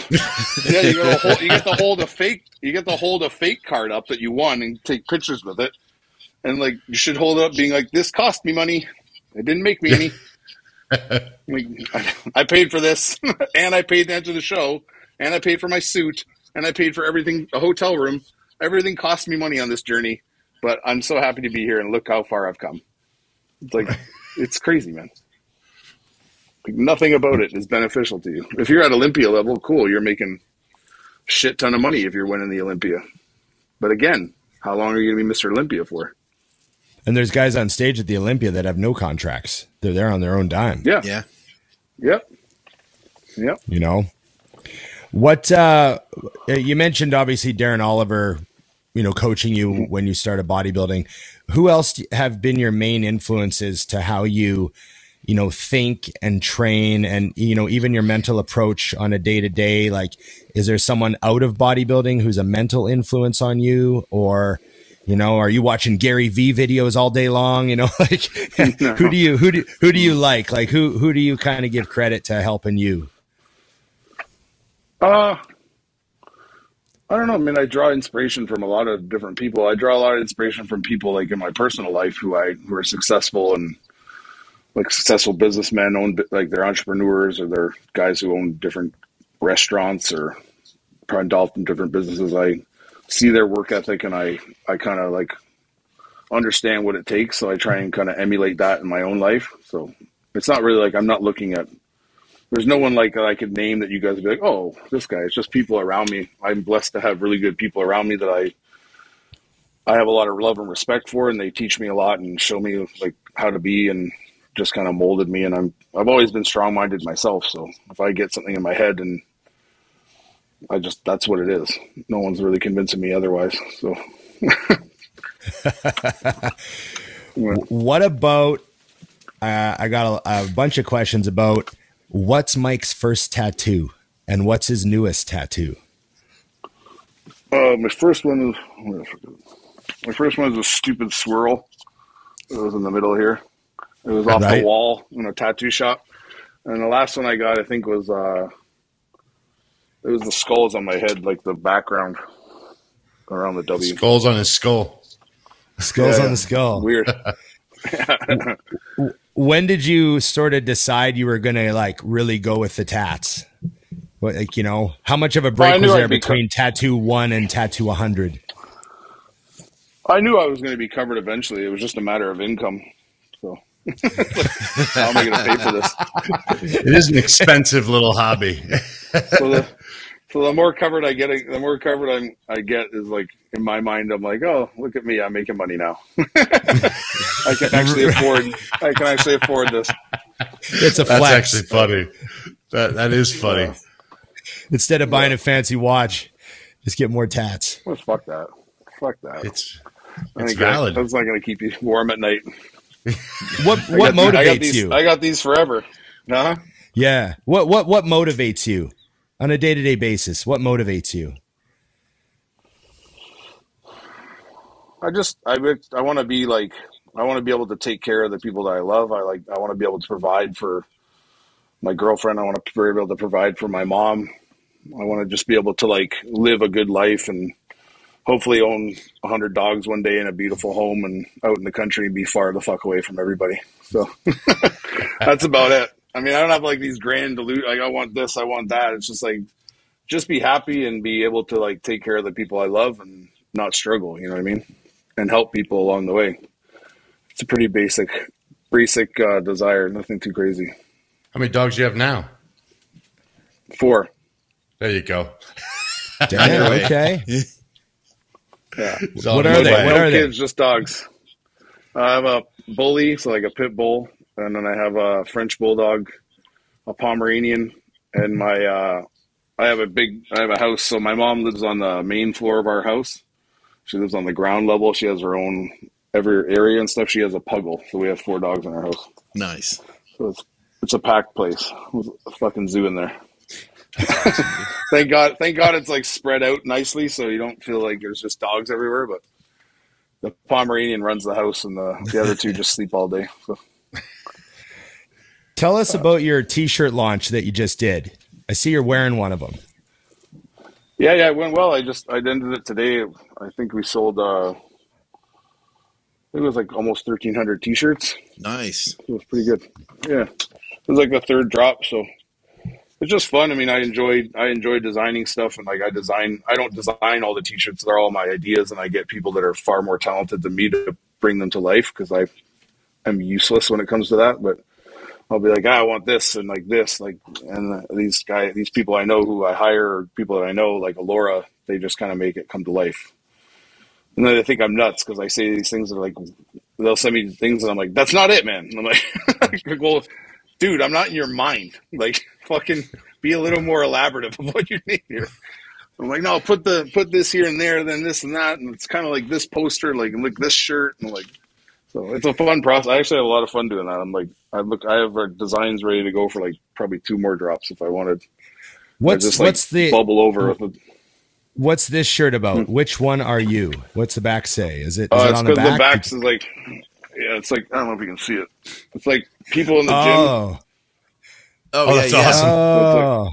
hold a fake card up that you won and take pictures with it. And like you should hold it up being like, this cost me money. It didn't make me any. Like, I paid for this and I paid to enter the show and I paid for my suit and I paid for everything, a hotel room. Everything cost me money on this journey, but I'm so happy to be here and look how far I've come. It's like, it's crazy, man. Like, nothing about it is beneficial to you. If you're at Olympia level, cool. You're making a shit ton of money if you're winning the Olympia. But again, how long are you going to be Mr. Olympia for? And there's guys on stage at the Olympia that have no contracts. They're there on their own dime. Yeah. Yeah. Yep. You know, what you mentioned, obviously, Darren Oliver, you know, coaching you when you started bodybuilding. Who else have been your main influences to how you know, think and train and, you know, even your mental approach on a day-to-day? Like, is there someone out of bodybuilding who's a mental influence on you? Or, you know, are you watching Gary V videos all day long? You know, like No. who do you like? Like who do you kind of give credit to helping you? I don't know. I mean, I draw inspiration from a lot of different people. I draw a lot of inspiration from people like in my personal life who are successful and like successful businessmen, like they're entrepreneurs or they're guys who own different restaurants or are involved in different businesses. I see their work ethic and I kind of like understand what it takes. So I try and kind of emulate that in my own life. So it's not really like I'm not looking at, there's no one like that I could name that you guys would be like, oh, this guy. It's just people around me. I'm blessed to have really good people around me that I have a lot of love and respect for, and they teach me a lot and show me like how to be and just kind of molded me. And I've always been strong-minded myself. So if I get something in my head and that's what it is. No one's really convincing me otherwise. So What about, I got a bunch of questions about what's Mike's first tattoo and what's his newest tattoo? my first one was a stupid swirl. It was in the middle here. It was off the wall in a tattoo shop. And the last one I got, I think, was it was the skulls on my head, like the background around the W. Skulls on his skull. Skulls on the skull. Weird. When did you sort of decide you were going to like really go with the tats? What, like, you know, how much of a break was there between tattoo 1 and tattoo 100? I knew I was going to be covered eventually. It was just a matter of income. So how am I going to pay for this? It is an expensive little hobby. So the more covered I get, I get is like in my mind, I'm like, oh, look at me, I'm making money now. I can actually afford this. It's a flex. That's actually funny. That is funny. Instead of buying a fancy watch, just get more tats. Well, fuck that. It's It's valid. That's not going to keep you warm at night. What motivates you? I got these forever. Huh? Yeah. What motivates you on a day-to-day basis? What motivates you? I want to be able to take care of the people that I love. I want to be able to provide for my girlfriend. I want to be able to provide for my mom. I want to just be able to like live a good life and hopefully own 100 dogs one day in a beautiful home and out in the country and be far the fuck away from everybody. So that's about it. I mean, I don't have like these grand like I want this, I want that. It's just like, just be happy and be able to like take care of the people I love and not struggle. You know what I mean? And help people along the way. It's a pretty basic desire. Nothing too crazy. How many dogs do you have now? 4. There you go. Damn, okay. Yeah. What are they? What are kids, just dogs. I have a bully, so like a pit bull, and then I have a French bulldog, a Pomeranian, and I have a house. So my mom lives on the main floor of our house. She lives on the ground level. She has her own every area and stuff. She has a puggle, so we have 4 dogs in our house. Nice. So it's a packed place. There's a fucking zoo in there. Thank God it's like spread out nicely, so you don't feel like there's just dogs everywhere. But the Pomeranian runs the house, and the other 2 just sleep all day. So. Tell us about your T-shirt launch that you just did. I see you're wearing one of them. Yeah, it went well. I ended it today. I think we sold it was like almost 1,300 T-shirts. Nice. It was pretty good. Yeah, it was like the 3rd drop, so it's just fun. I mean, I enjoy designing stuff, and like I don't design all the T-shirts. They're all my ideas, and I get people that are far more talented than me to bring them to life, because I'm useless when it comes to that. But I'll be like, I want this and like this, like, and these people I know who I hire, or people that I know, like Alora, they just kind of make it come to life. And then they think I'm nuts because I say these things that are like, they'll send me things and I'm like, that's not it, man. And I'm like, well, dude, I'm not in your mind. Like, fucking be a little more elaborative of what you need here. I'm like, no, put this here and there, then this and that, and it's kind of like this poster, like this shirt, and like, so it's a fun process. I actually have a lot of fun doing that. I'm like, I have our designs ready to go for like probably 2 more drops if I wanted. What's the bubble over with it? What's this shirt about? Which one are you? What's the back say? Is it It's on the back? The back is like, yeah, it's like, I don't know if you can see it. It's like people in the gym. Oh, that's awesome. Oh.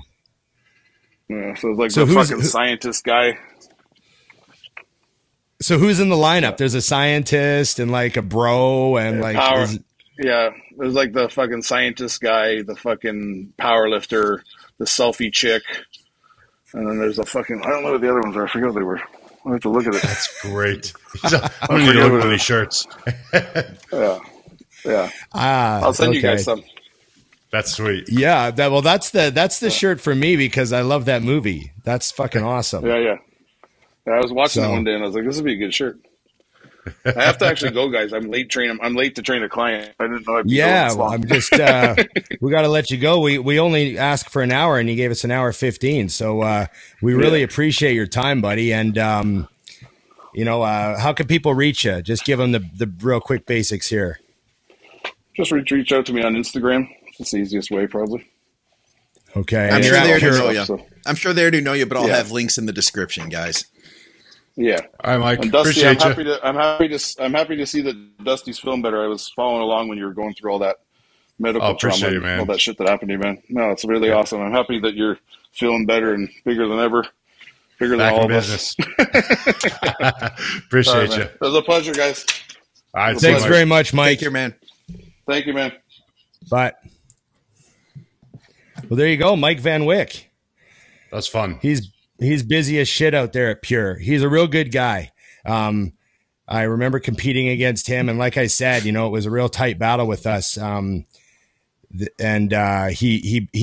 So it's like the fucking scientist guy. So who's in the lineup? There's a scientist and like a bro and like power. Yeah, there's like the fucking scientist guy, the fucking power lifter, the selfie chick, and then there's a fucking, I don't know what the other ones are. I forget what they were. I have to look at it. That's great. I'm gonna need to look at these shirts. Yeah. I'll send you guys some. That's sweet. Yeah. That's the shirt for me because I love that movie. That's fucking awesome. Yeah. I was watching it one day and I was like, this would be a good shirt. I have to actually go, guys. I'm late to train a client. I didn't know I'd be going this long. I'm just we got to let you go. We only asked for an hour and you gave us an hour 15. So we really appreciate your time, buddy. And how can people reach you? Just give them the real quick basics here. Just reach out to me on Instagram. It's the easiest way, probably. Okay. I'm sure they already know you. I'm sure they already know you, but I'll have links in the description, guys. Yeah. All right, Mike. And Dusty, appreciate you. I'm happy to see that Dusty's feeling better. I was following along when you were going through all that medical trauma, you, man. all that shit that happened to you, man. No, it's really awesome. I'm happy that you're feeling better and bigger than ever. Bigger than all of us. Appreciate you. It was a pleasure, guys. All right, thanks very much, Mike. Take care, man. Thank you, man. Bye. Well, there you go, Mike Van Wyck. That's fun. He's busy as shit out there at Pure. He's a real good guy. I remember competing against him, and like I said, it was a real tight battle with us. He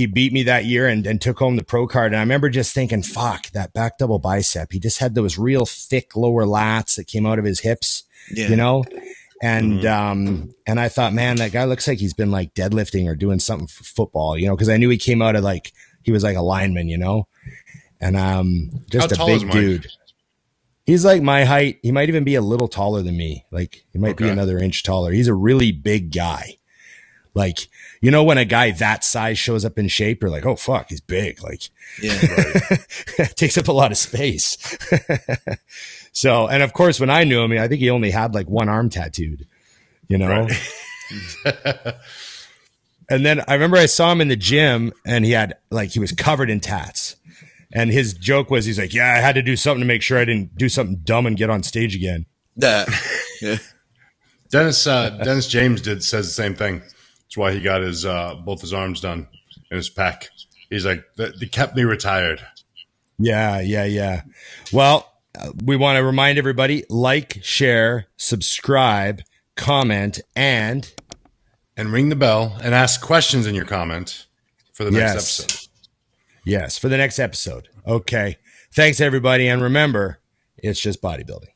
beat me that year and took home the pro card. And I remember just thinking, fuck, that back double bicep. He just had those real thick lower lats that came out of his hips, And and I thought, man, that guy looks like he's been like deadlifting or doing something for football, because I knew he came out of he was like a lineman, and just a big dude. He's like my height. He might even be a little taller than me. Like he might be another inch taller. He's a really big guy. Like, when a guy that size shows up in shape, you're like, oh fuck, he's big. Like, it takes up a lot of space. So, and of course, when I knew him, I think he only had like one arm tattooed, Right. And then I remember I saw him in the gym and he was covered in tats. And his joke was, he's like, yeah, I had to do something to make sure I didn't do something dumb and get on stage again. Dennis James says the same thing. That's why he got both his arms done in his pec. He's like, they kept me retired. Yeah. Well, we want to remind everybody, like, share, subscribe, comment, and ring the bell and ask questions in your comment for the next episode. Yes, for the next episode. Okay. Thanks, everybody. And remember, it's just bodybuilding.